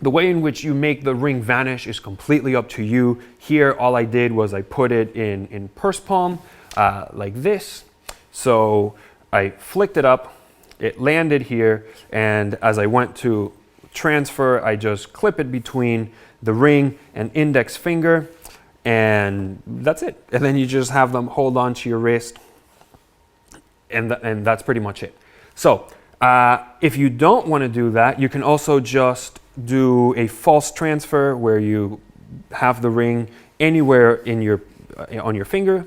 the way in which you make the ring vanish is completely up to you. Here, all I did was I put it in purse palm like this. So I flicked it up, it landed here, and as I went to transfer, I just clip it between the ring and index finger, and that's it. And then you just have them hold on to your wrist, and that's pretty much it. So if you don't want to do that, you can also just do a false transfer where you have the ring anywhere in your on your finger,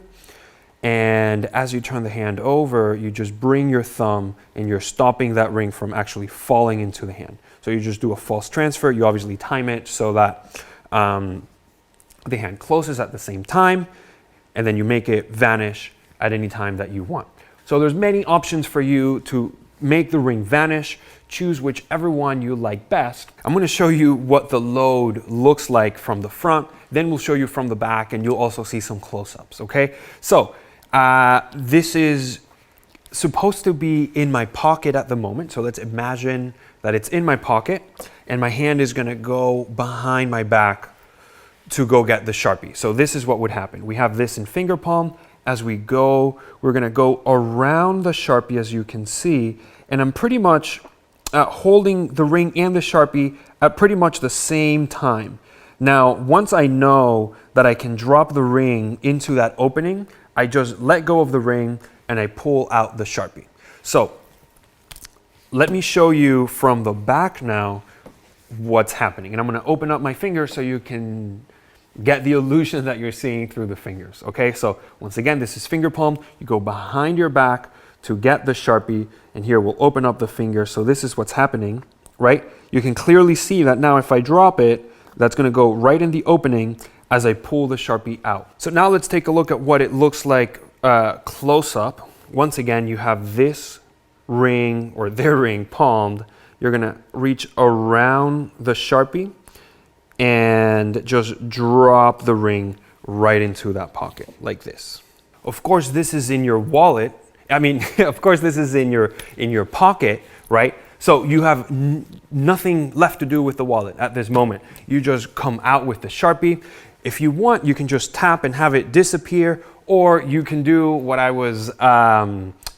and as you turn the hand over, you just bring your thumb and you're stopping that ring from actually falling into the hand. So you just do a false transfer. You obviously time it so that the hand closes at the same time, and then you make it vanish at any time that you want. So there's many options for you to make the ring vanish. Choose whichever one you like best. I'm going to show you what the load looks like from the front, then we'll show you from the back, and you'll also see some close-ups, okay? So this is supposed to be in my pocket at the moment, so let's imagine that it's in my pocket, and my hand is going to go behind my back to go get the Sharpie. So this is what would happen. We have this in finger palm. As we go, we're going to go around the Sharpie, as you can see, and I'm pretty much holding the ring and the Sharpie at pretty much the same time. Now, once I know that I can drop the ring into that opening, I just let go of the ring and I pull out the Sharpie. So let me show you from the back now what's happening. And I'm going to open up my finger so you can get the illusion that you're seeing through the fingers. Okay, so once again, this is finger palm. You go behind your back to get the Sharpie, and here we'll open up the finger. So this is what's happening, right? You can clearly see that now if I drop it, that's going to go right in the opening as I pull the Sharpie out. So now let's take a look at what it looks like close up. Once again, you have this ring or their ring palmed. You're going to reach around the Sharpie and just drop the ring right into that pocket like this. Of course, this is in your wallet. I mean, of course, this is in your pocket, right? So you have nothing left to do with the wallet at this moment. You just come out with the Sharpie. If you want, you can just tap and have it disappear, or you can do what I was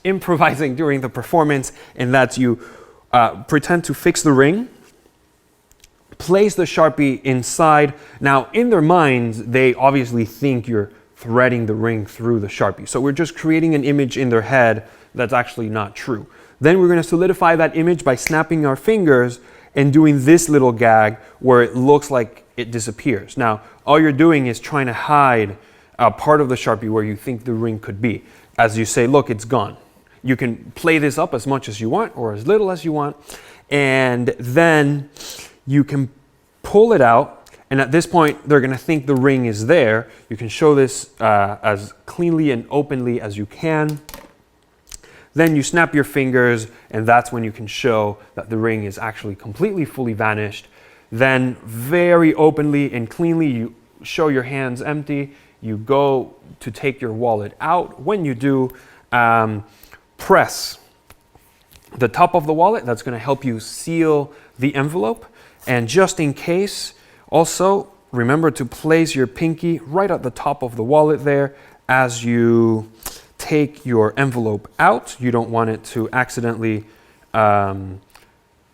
improvising during the performance, and that's you pretend to fix the ring, place the Sharpie inside. Now, in their minds, they obviously think you're threading the ring through the Sharpie. So we're just creating an image in their head that's actually not true. Then we're going to solidify that image by snapping our fingers and doing this little gag where it looks like it disappears. Now, all you're doing is trying to hide a part of the Sharpie where you think the ring could be. As you say, look, it's gone. You can play this up as much as you want or as little as you want, and then you can pull it out. And at this point, they're going to think the ring is there. You can show this as cleanly and openly as you can. Then you snap your fingers, and that's when you can show that the ring is actually completely fully vanished. Then very openly and cleanly, you show your hands empty. You go to take your wallet out. When you do, press the top of the wallet. That's going to help you seal the envelope. And just in case, also remember to place your pinky right at the top of the wallet there as you take your envelope out. You don't want it to accidentally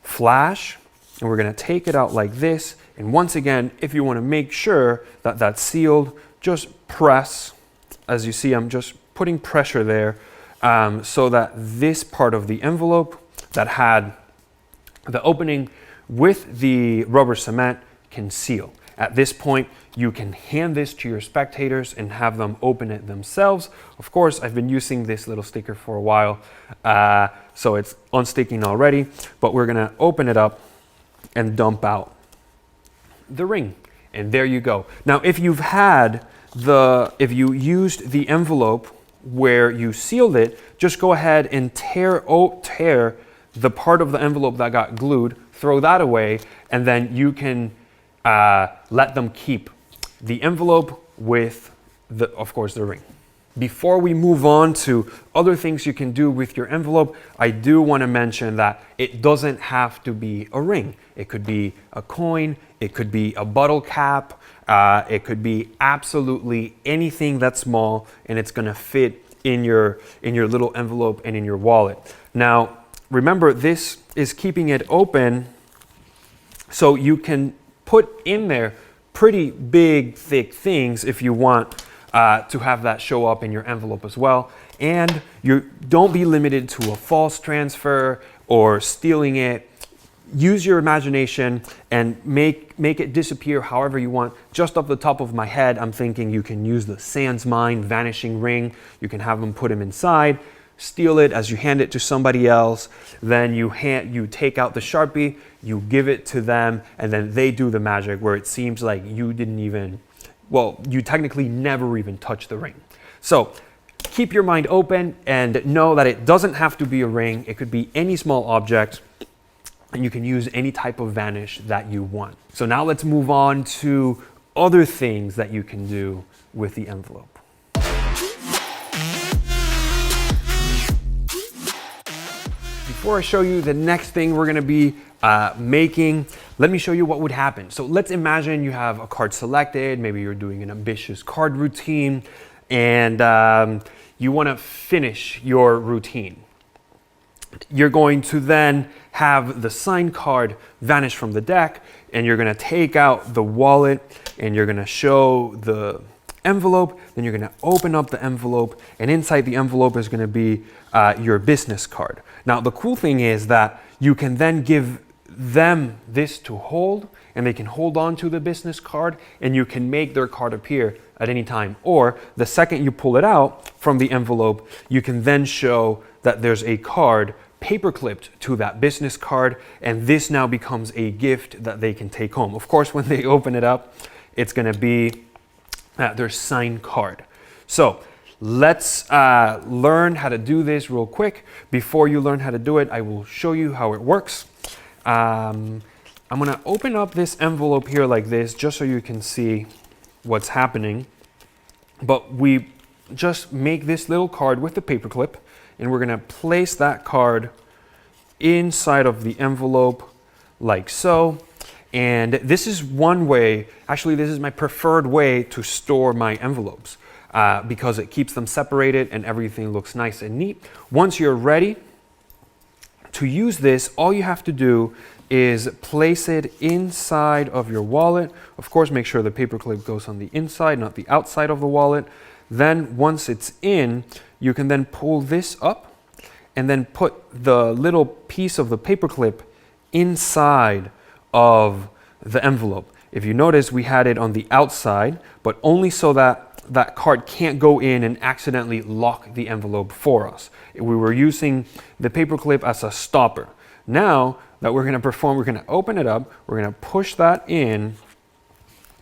flash. And we're going to take it out like this. And once again, if you want to make sure that that's sealed, just press. As you see, I'm just putting pressure there so that this part of the envelope that had the opening with the rubber cement can seal. At this point, you can hand this to your spectators and have them open it themselves. Of course, I've been using this little sticker for a while, so it's unsticking already, but we're gonna open it up and dump out the ring. And there you go. Now, if you used the envelope where you sealed it, just go ahead and tear the part of the envelope that got glued, throw that away, and then you can let them keep the envelope with, of course, the ring. Before we move on to other things you can do with your envelope, I do want to mention that it doesn't have to be a ring. It could be a coin, it could be a bottle cap, it could be absolutely anything that's small, and it's going to fit in your little envelope and in your wallet. Now, remember, this is keeping it open so you can put in there pretty big, thick things if you want to have that show up in your envelope as well. And you don't be limited to a false transfer or stealing it. Use your imagination and make it disappear however you want. Just off the top of my head, I'm thinking you can use the Sans Mine vanishing ring. You can have them put them inside, steal it as you hand it to somebody else. Then you take out the Sharpie, you give it to them, and then they do the magic where it seems like you didn't even, well, you technically never even touched the ring. So keep your mind open and know that it doesn't have to be a ring. It could be any small object, and you can use any type of vanish that you want. So now let's move on to other things that you can do with the envelope. Before I show you the next thing we're gonna be making, let me show you what would happen. So let's imagine you have a card selected, maybe you're doing an ambitious card routine, and you wanna finish your routine. You're going to then have the signed card vanish from the deck, and you're gonna take out the wallet, and you're gonna show the envelope, then you're gonna open up the envelope, and inside the envelope is gonna be your business card. Now, the cool thing is that you can then give them this to hold, and they can hold on to the business card, and you can make their card appear at any time. Or the second you pull it out from the envelope, you can then show that there's a card paper clipped to that business card, and this now becomes a gift that they can take home. Of course, when they open it up, it's gonna be their signed card. So let's learn how to do this real quick. Before you learn how to do it, I will show you how it works. I'm gonna open up this envelope here like this, just so you can see what's happening. But we just make this little card with the paper clip, and we're gonna place that card inside of the envelope like so. And this is one way, actually this is my preferred way to store my envelopes because it keeps them separated and everything looks nice and neat. Once you're ready to use this, all you have to do is place it inside of your wallet. Of course, make sure the paper clip goes on the inside, not the outside of the wallet. Then once it's in, you can then pull this up and then put the little piece of the paper clip inside of the envelope. If you notice, we had it on the outside, but only so that that card can't go in and accidentally lock the envelope for us. We were using the paper clip as a stopper. Now that we're gonna perform, we're gonna open it up, we're gonna push that in,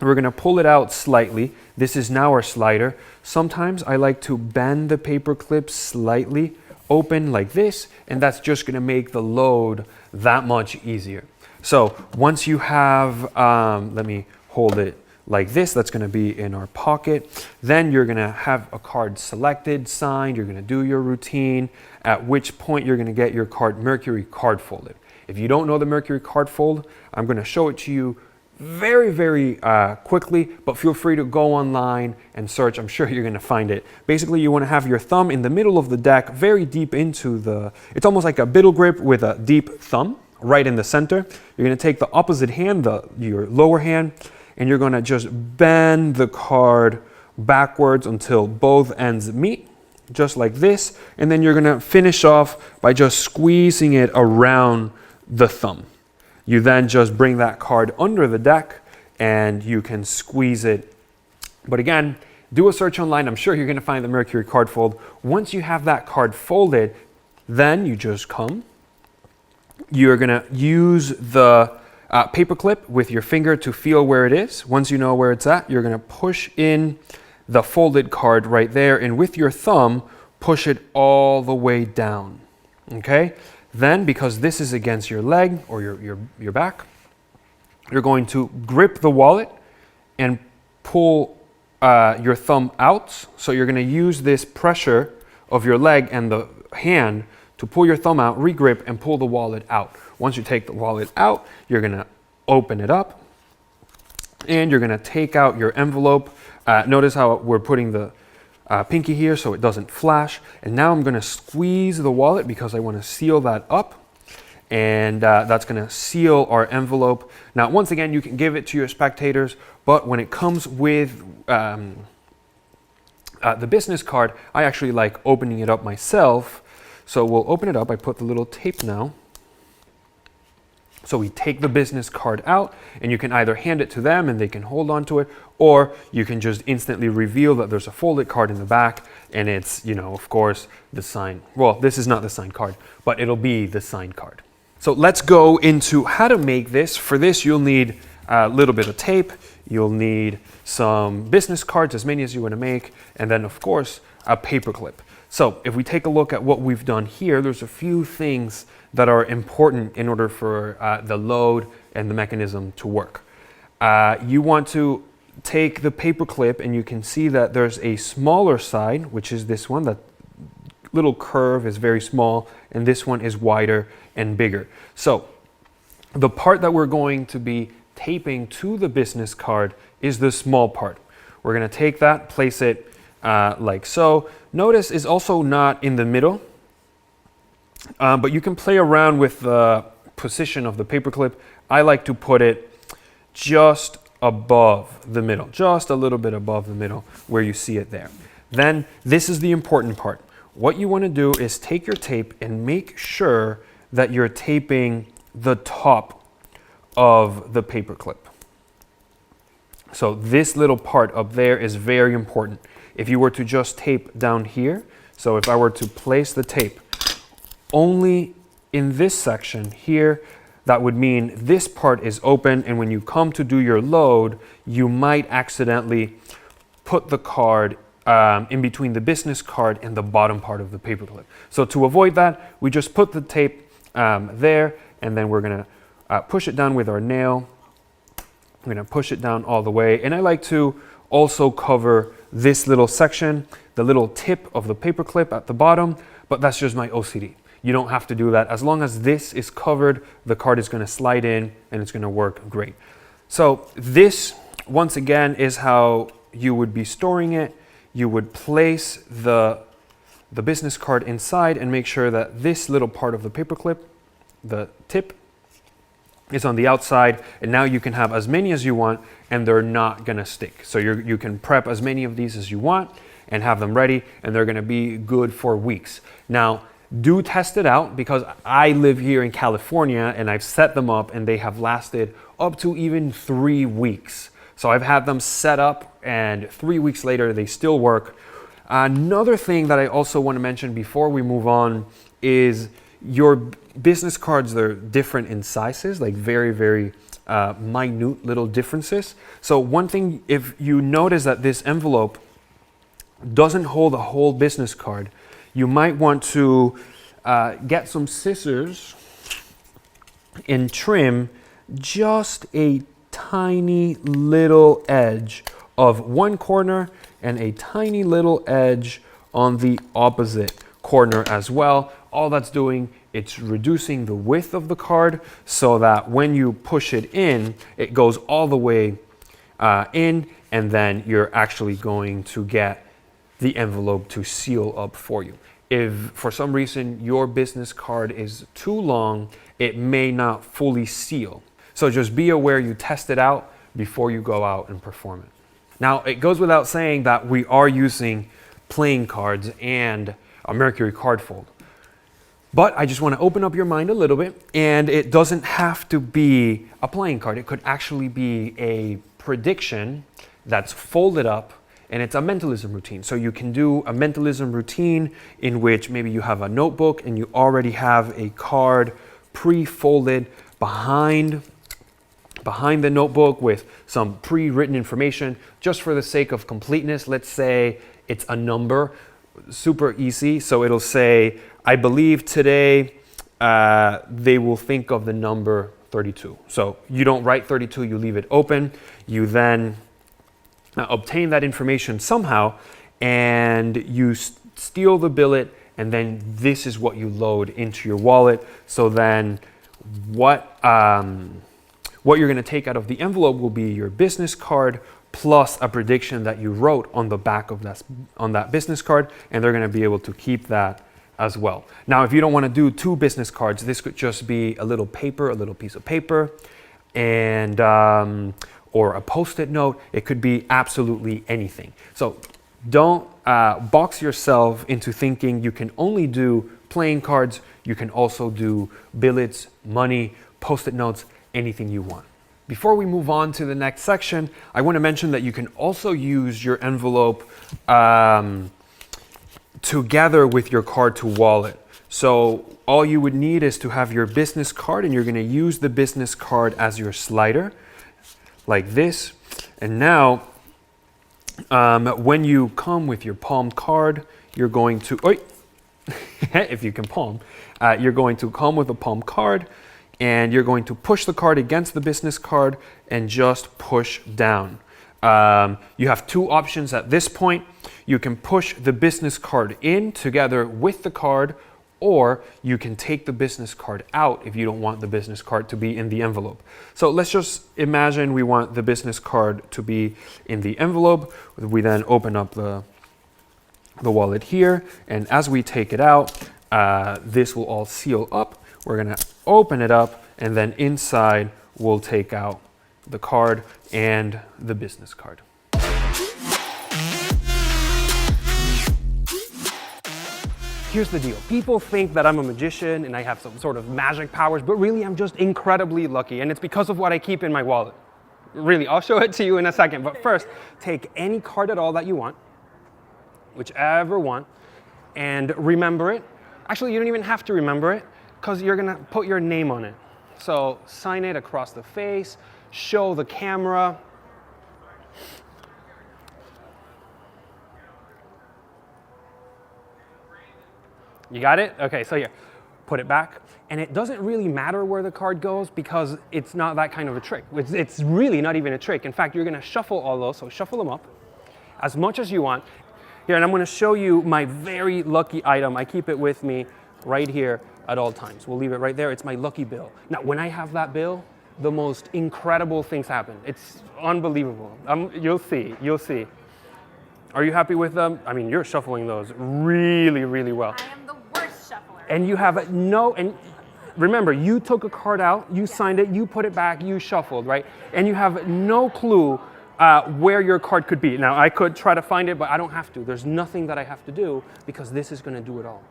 we're gonna pull it out slightly. This is now our slider. Sometimes I like to bend the paper clip slightly open like this, and that's just gonna make the load that much easier. So once you have, let me hold it like this, that's gonna be in our pocket. Then you're gonna have a card selected, signed, you're gonna do your routine, at which point you're gonna get your card Mercury card folded. If you don't know the Mercury card fold, I'm gonna show it to you very, very quickly, but feel free to go online and search. I'm sure you're gonna find it. Basically, you wanna have your thumb in the middle of the deck, very deep into the, it's almost like a biddle grip with a deep thumb right in the center. You're gonna take the opposite hand, your lower hand, and you're gonna just bend the card backwards until both ends meet, just like this. And then you're gonna finish off by just squeezing it around the thumb. You then just bring that card under the deck and you can squeeze it. But again, do a search online. I'm sure you're gonna find the Mercury card fold. Once you have that card folded, then you just come. You're gonna use the paper clip with your finger to feel where it is. Once you know where it's at, you're gonna push in the folded card right there, and with your thumb, push it all the way down, okay? Then, because this is against your leg or your back, you're going to grip the wallet and pull your thumb out. So you're going to use this pressure of your leg and the hand to pull your thumb out, regrip, and pull the wallet out. Once you take the wallet out, you're going to open it up, and you're going to take out your envelope. Notice how we're putting the pinky here so it doesn't flash. And now I'm going to squeeze the wallet because I want to seal that up. And that's going to seal our envelope. Now, once again, you can give it to your spectators, but when it comes with the business card, I actually like opening it up myself. So we'll open it up. I put the little tape now. So we take the business card out, and you can either hand it to them and they can hold on to it, or you can just instantly reveal that there's a folded card in the back, and it's, you know, of course, the sign. Well, this is not the signed card, but it'll be the signed card. So let's go into how to make this. For this, you'll need a little bit of tape. You'll need some business cards, as many as you want to make, and then, of course, a paper clip. So if we take a look at what we've done here, there's a few things that are important in order for the load and the mechanism to work. You want to take the paper clip, and you can see that there's a smaller side, which is this one. That little curve is very small, and this one is wider and bigger. So the part that we're going to be taping to the business card is the small part. We're going to take that, place it like so. Notice it's also not in the middle, but you can play around with the position of the paper clip. I like to put it just above the middle, just a little bit above the middle where you see it there. Then this is the important part. What you want to do is take your tape and make sure that you're taping the top of the paper clip. So this little part up there is very important. If you were to just tape down here, so if I were to place the tape only in this section here, that would mean this part is open, and when you come to do your load, you might accidentally put the card in between the business card and the bottom part of the paper clip. So to avoid that, we just put the tape there, and then we're going to push it down with our nail. We're going to push it down all the way, and I like to also cover this little section, the little tip of the paper clip at the bottom, but that's just my OCD. You don't have to do that. As long as this is covered, the card is going to slide in and it's going to work great. So this, once again, is how you would be storing it. You would place the business card inside and make sure that this little part of the paper clip, the tip, is on the outside, and now you can have as many as you want and they're not going to stick. So you can prep as many of these as you want and have them ready, and they're going to be good for weeks. Now, do test it out, because I live here in California and I've set them up and they have lasted up to even 3 weeks. So I've had them set up and 3 weeks later they still work. Another thing that I also want to mention before we move on is your business cards. They're different in sizes, like very, very minute little differences. So one thing, if you notice that this envelope doesn't hold a whole business card, you might want to get some scissors and trim just a tiny little edge of one corner and a tiny little edge on the opposite corner as well. All that's doing, it's reducing the width of the card so that when you push it in, it goes all the way in, and then you're actually going to get the envelope to seal up for you. If for some reason your business card is too long, it may not fully seal. So just be aware you test it out before you go out and perform it. Now, it goes without saying that we are using playing cards and a Mercury card fold. But I just want to open up your mind a little bit, and it doesn't have to be a playing card. It could actually be a prediction that's folded up, and it's a mentalism routine. So you can do a mentalism routine in which maybe you have a notebook and you already have a card pre-folded behind the notebook with some pre-written information. Just for the sake of completeness, let's say it's a number, super easy. So it'll say, I believe today they will think of the number 32. So you don't write 32, you leave it open. You then obtain that information somehow, and you steal the billet, and then this is what you load into your wallet. So then what you're going to take out of the envelope will be your business card plus a prediction that you wrote on the back of that business card, and they're going to be able to keep that as well. Now, if you don't want to do 2 business cards, this could just be a little piece of paper, and or a post-it note. It could be absolutely anything. So don't box yourself into thinking you can only do playing cards. You can also do billets, money, post-it notes, anything you want. Before we move on to the next section, I want to mention that you can also use your envelope together with your card to wallet. So all you would need is to have your business card, and you're going to use the business card as your slider, like this. And now, when you come with your palmed card, you're going to, if you can palm, you're going to come with a palm card, and you're going to push the card against the business card and just push down. You have 2 options at this point. You can push the business card in together with the card, or you can take the business card out if you don't want the business card to be in the envelope. So let's just imagine we want the business card to be in the envelope. We then open up the wallet here, and as we take it out, this will all seal up. We're gonna open it up, and then inside we'll take out the card and the business card. Here's the deal. People think that I'm a magician and I have some sort of magic powers, but really I'm just incredibly lucky, and it's because of what I keep in my wallet. Really, I'll show it to you in a second, but first, take any card at all that you want, whichever one, and remember it. Actually, you don't even have to remember it, because you're gonna put your name on it. So sign it across the face, show the camera. You got it? Okay, so here, put it back. And it doesn't really matter where the card goes, because it's not that kind of a trick. It's really not even a trick. In fact, you're gonna shuffle all those, so shuffle them up as much as you want. Here, and I'm gonna show you my very lucky item. I keep it with me right here at all times. We'll leave it right there. It's my lucky bill. Now, when I have that bill, the most incredible things happen. It's unbelievable. You'll see. Are you happy with them? I mean, you're shuffling those really, really well. I am the worst shuffler. And you have and remember, you took a card out, you signed it, you put it back, you shuffled, right? And you have no clue where your card could be. Now, I could try to find it, but I don't have to. There's nothing that I have to do, because this is gonna do it all.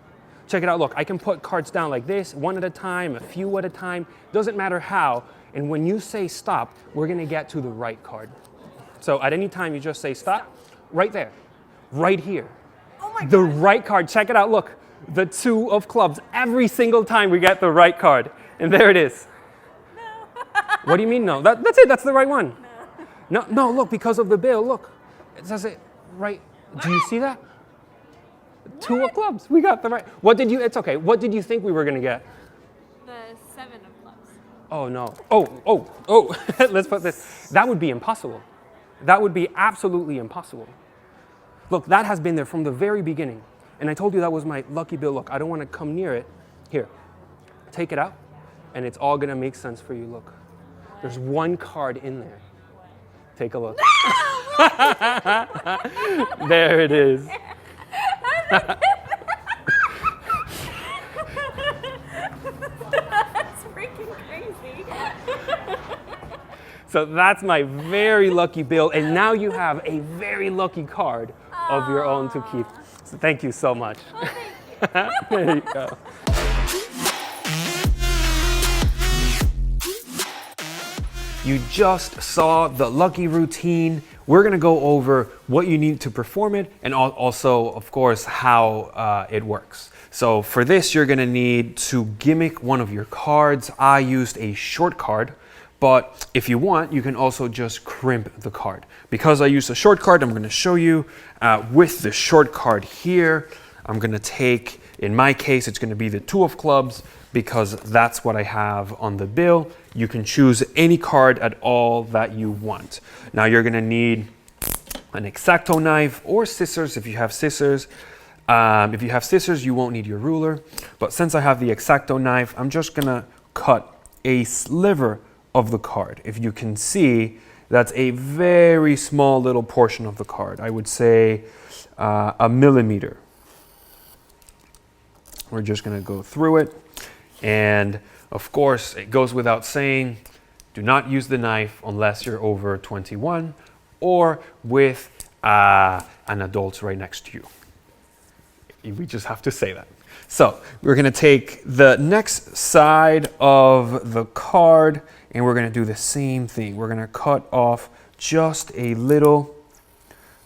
Check it out, look, I can put cards down like this, one at a time, a few at a time, doesn't matter how. And when you say stop, we're gonna get to the right card. So at any time you just say stop, right there, right here. Oh my The gosh. right card, check it out, look, the 2 of clubs. Every single time we get the right card. And there it is. No. What do you mean no? That's it, that's the right one. No, look, because of the bill, look. It says it right, do you see that? 2 of clubs, we got the right. It's okay, what did you think we were gonna get? The 7 of clubs. Oh no, oh, let's put this. That would be impossible. That would be absolutely impossible. Look, that has been there from the very beginning. And I told you that was my lucky bill. Look, I don't want to come near it. Here, take it out, and it's all gonna make sense for you, look. There's 1 card in there. Take a look. There it is. That's freaking crazy. So that's my very lucky bill, and now you have a very lucky card of your own to keep. So thank you so much. There you go. You just saw the lucky routine. We're gonna go over what you need to perform it, and also, of course, how it works. So for this, you're gonna need to gimmick one of your cards. I used a short card, but if you want, you can also just crimp the card. Because I used a short card, I'm gonna show you with the short card here. I'm gonna take, in my case, it's gonna be the 2 of clubs, because that's what I have on the bill. You can choose any card at all that you want. Now you're gonna need an X-Acto knife or scissors if you have scissors. If you have scissors, you won't need your ruler. But since I have the X-Acto knife, I'm just gonna cut a sliver of the card. If you can see, that's a very small little portion of the card. I would say a millimeter. We're just gonna go through it. And of course, it goes without saying, do not use the knife unless you're over 21 or with an adult right next to you. We just have to say that. So we're gonna take the next side of the card and we're gonna do the same thing. We're gonna cut off just a little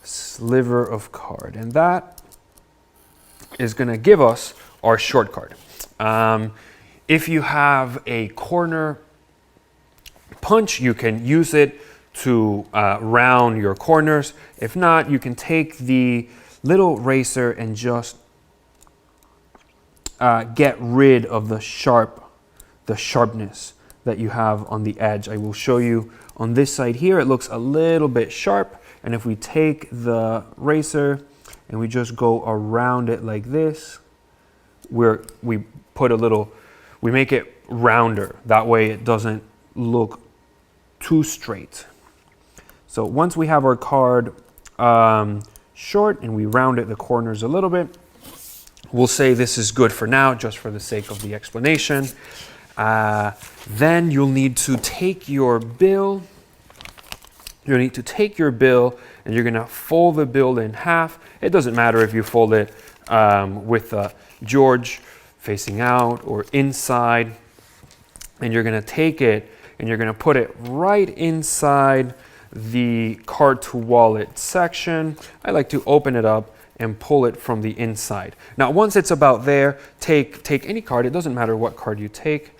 sliver of card, and that is gonna give us our short card. If you have a corner punch, you can use it to round your corners. If not, you can take the little eraser and just get rid of the sharpness that you have on the edge. I will show you on this side here, it looks a little bit sharp. And if we take the eraser and we just go around it like this, we make it rounder. That way it doesn't look too straight. So once we have our card short and we round it the corners a little bit, we'll say this is good for now, just for the sake of the explanation. Then you'll need to take your bill. You'll need to take your bill and you're gonna fold the bill in half. It doesn't matter if you fold it with George facing out or inside. And you're gonna take it and you're gonna put it right inside the card to wallet section. I like to open it up and pull it from the inside. Now, once it's about there, take any card, it doesn't matter what card you take,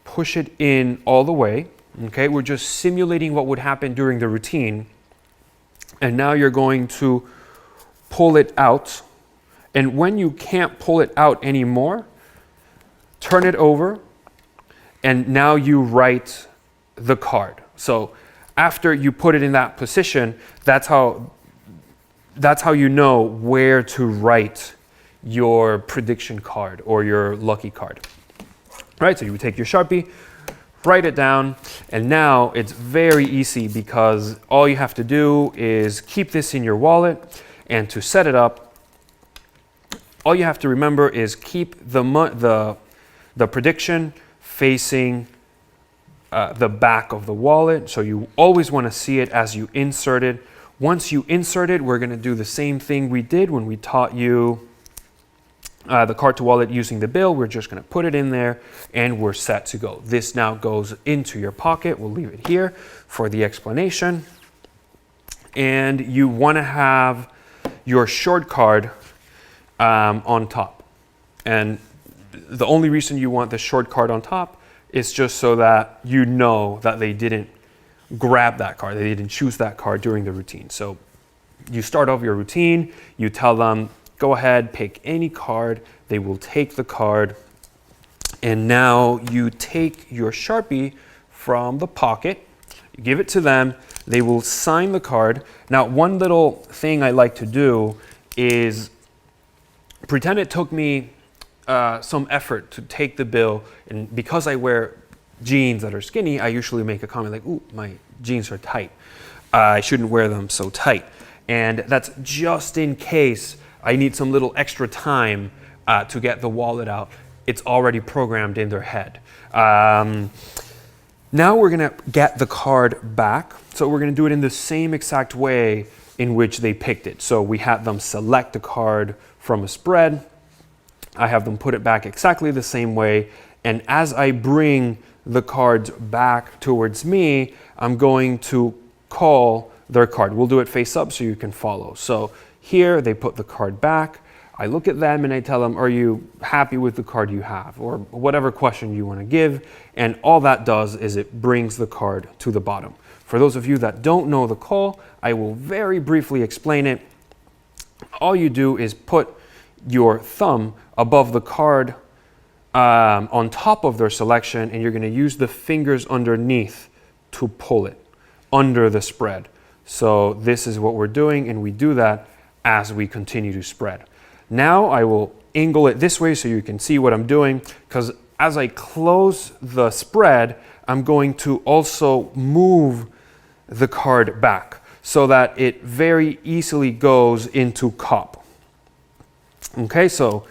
push it in all the way, okay? We're just simulating what would happen during the routine. And now you're going to pull it out. And when you can't pull it out anymore, turn it over, and now you write the card. So after you put it in that position, that's how you know where to write your prediction card or your lucky card. Right, so you would take your Sharpie, write it down, and now it's very easy because all you have to do is keep this in your wallet, and to set it up, all you have to remember is keep the prediction facing the back of the wallet, so you always want to see it as you insert it. Once you insert it, we're going to do the same thing we did when we taught you the card to wallet using the bill. We're just going to put it in there and we're set to go. This now goes into your pocket. We'll leave it here for the explanation. And you want to have your short card on top. And the only reason you want the short card on top is just so that you know that they didn't grab that card, they didn't choose that card during the routine. So you start off your routine, you tell them, go ahead, pick any card, they will take the card, and now you take your Sharpie from the pocket, you give it to them, they will sign the card. Now, one little thing I like to do is pretend it took me some effort to take the bill, and because I wear jeans that are skinny, I usually make a comment like, ooh, my jeans are tight. I shouldn't wear them so tight. And that's just in case I need some little extra time to get the wallet out. It's already programmed in their head. Now we're gonna get the card back. So we're gonna do it in the same exact way in which they picked it. So we had them select the card from a spread. I have them put it back exactly the same way. And as I bring the cards back towards me, I'm going to call their card. We'll do it face up so you can follow. So here they put the card back. I look at them and I tell them, are you happy with the card you have? Or whatever question you want to give. And all that does is it brings the card to the bottom. For those of you that don't know the call, I will very briefly explain it. All you do is put your thumb above the card on top of their selection, and you're going to use the fingers underneath to pull it under the spread. So this is what we're doing, and we do that as we continue to spread. Now I will angle it this way so you can see what I'm doing, because as I close the spread, I'm going to also move the card back so that it very easily goes into cup. Okay, so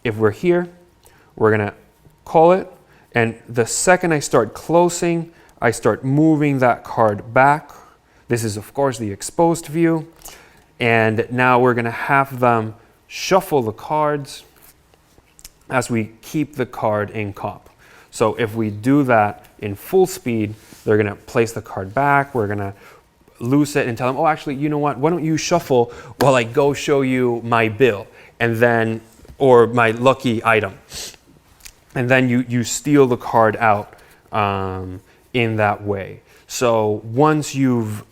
if we're here, we're gonna call it, and the second I start closing, I start moving that card back. This is of course the exposed view, and now we're gonna have them shuffle the cards as we keep the card in cup. So if we do that in full speed, they're gonna place the card back, we're gonna loose it and tell them, oh, actually, you know what, why don't you shuffle while I go show you my bill, and then, or my lucky item. And then you steal the card out in that way. So once you've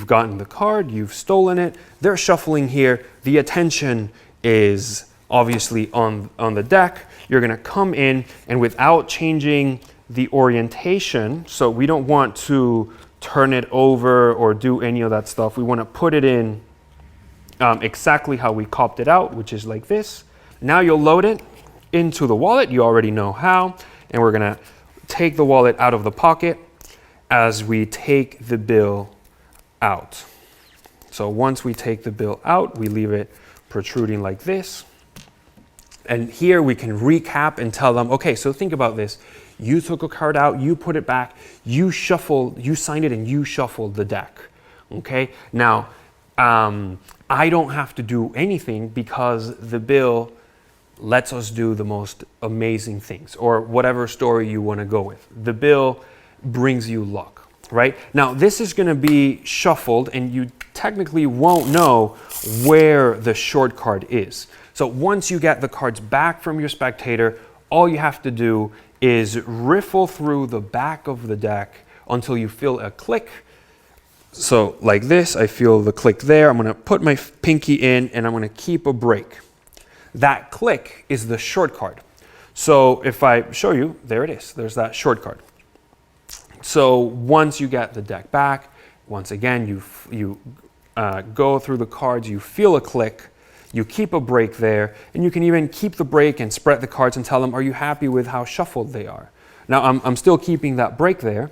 gotten the card, you've stolen it, they're shuffling here, the attention is obviously on the deck. You're gonna come in, and without changing the orientation, so we don't want to turn it over or do any of that stuff. We wanna put it in exactly how we copped it out, which is like this. Now you'll load it into the wallet, you already know how, and we're gonna take the wallet out of the pocket as we take the bill out. So once we take the bill out, we leave it protruding like this. And here we can recap and tell them, okay, so think about this. You took a card out, you put it back, you shuffled, you signed it, and you shuffled the deck. Okay, now I don't have to do anything because the bill lets us do the most amazing things, or whatever story you want to go with. The bill brings you luck, right? Now this is going to be shuffled, and you technically won't know where the short card is. So once you get the cards back from your spectator, all you have to do is riffle through the back of the deck until you feel a click. So like this, I feel the click there. I'm going to put my pinky in, and I'm going to keep a break. That click is the short card. So if I show you, there it is. There's that short card. So once you get the deck back, once again, you go through the cards, you feel a click, you keep a break there, and you can even keep the break and spread the cards and tell them, are you happy with how shuffled they are? Now I'm still keeping that break there.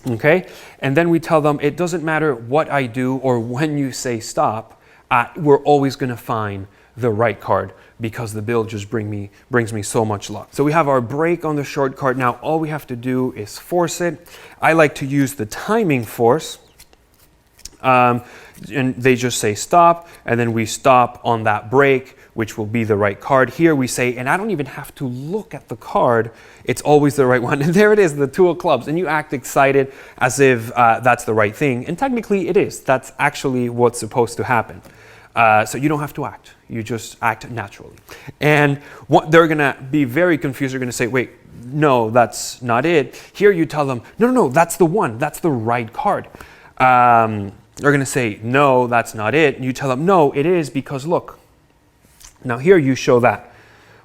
Okay, and then we tell them it doesn't matter what I do or when you say stop, we're always going to find the right card because the bill just brings me so much luck. So we have our break on the short card. Now all we have to do is force it. I like to use the timing force, and they just say stop, and then we stop on that break, which will be the right card. Here we say, and I don't even have to look at the card, it's always the right one. And there it is, the two of clubs, and you act excited as if that's the right thing, and technically it is. That's actually what's supposed to happen. So you don't have to act, you just act naturally. And what they're gonna be very confused, they're gonna say, wait, no, that's not it. Here you tell them, no, that's the one, that's the right card. They're gonna say, no, that's not it. And you tell them, no, it is, because look. Now here you show that,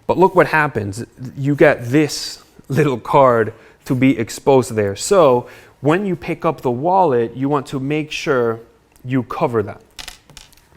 but look what happens. You get this little card to be exposed there. So when you pick up the wallet, you want to make sure you cover that.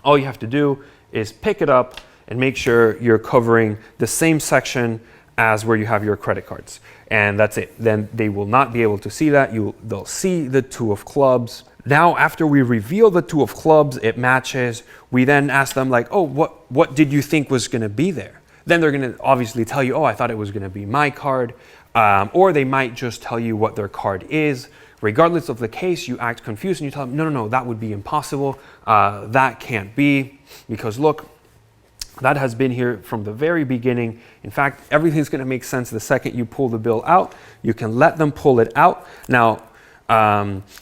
All you have to do is pick it up and make sure you're covering the same section as where you have your credit cards. And that's it. Then they will not be able to see that. They'll see the two of clubs. Now, after we reveal the two of clubs, it matches. We then ask them like, oh, what did you think was going to be there? Then they're going to obviously tell you, oh, I thought it was going to be my card. Or they might just tell you what their card is. Regardless of the case, you act confused and you tell them, no, that would be impossible. That can't be, because look, that has been here from the very beginning. In fact, everything's going to make sense the second you pull the bill out. You can let them pull it out. Now,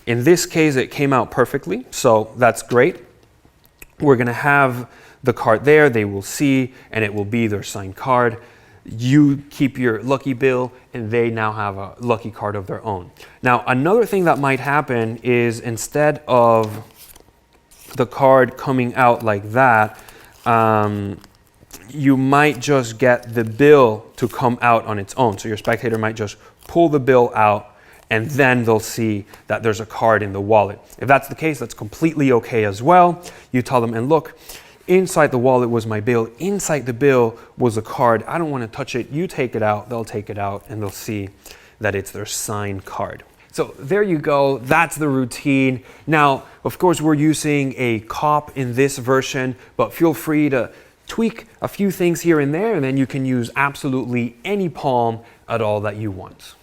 in this case, it came out perfectly, so that's great. We're going to have the card there. They will see, and it will be their signed card. You keep your lucky bill, and they now have a lucky card of their own. Now, another thing that might happen is instead of the card coming out like that, you might just get the bill to come out on its own. So your spectator might just pull the bill out, and then they'll see that there's a card in the wallet. If that's the case, that's completely okay as well. You tell them, and look, inside the wallet was my bill. Inside the bill was a card. I don't want to touch it. You take it out. They'll take it out, and they'll see that it's their signed card. So there you go. That's the routine. Now, of course, we're using a cop in this version, but feel free to tweak a few things here and there, and then you can use absolutely any palm at all that you want.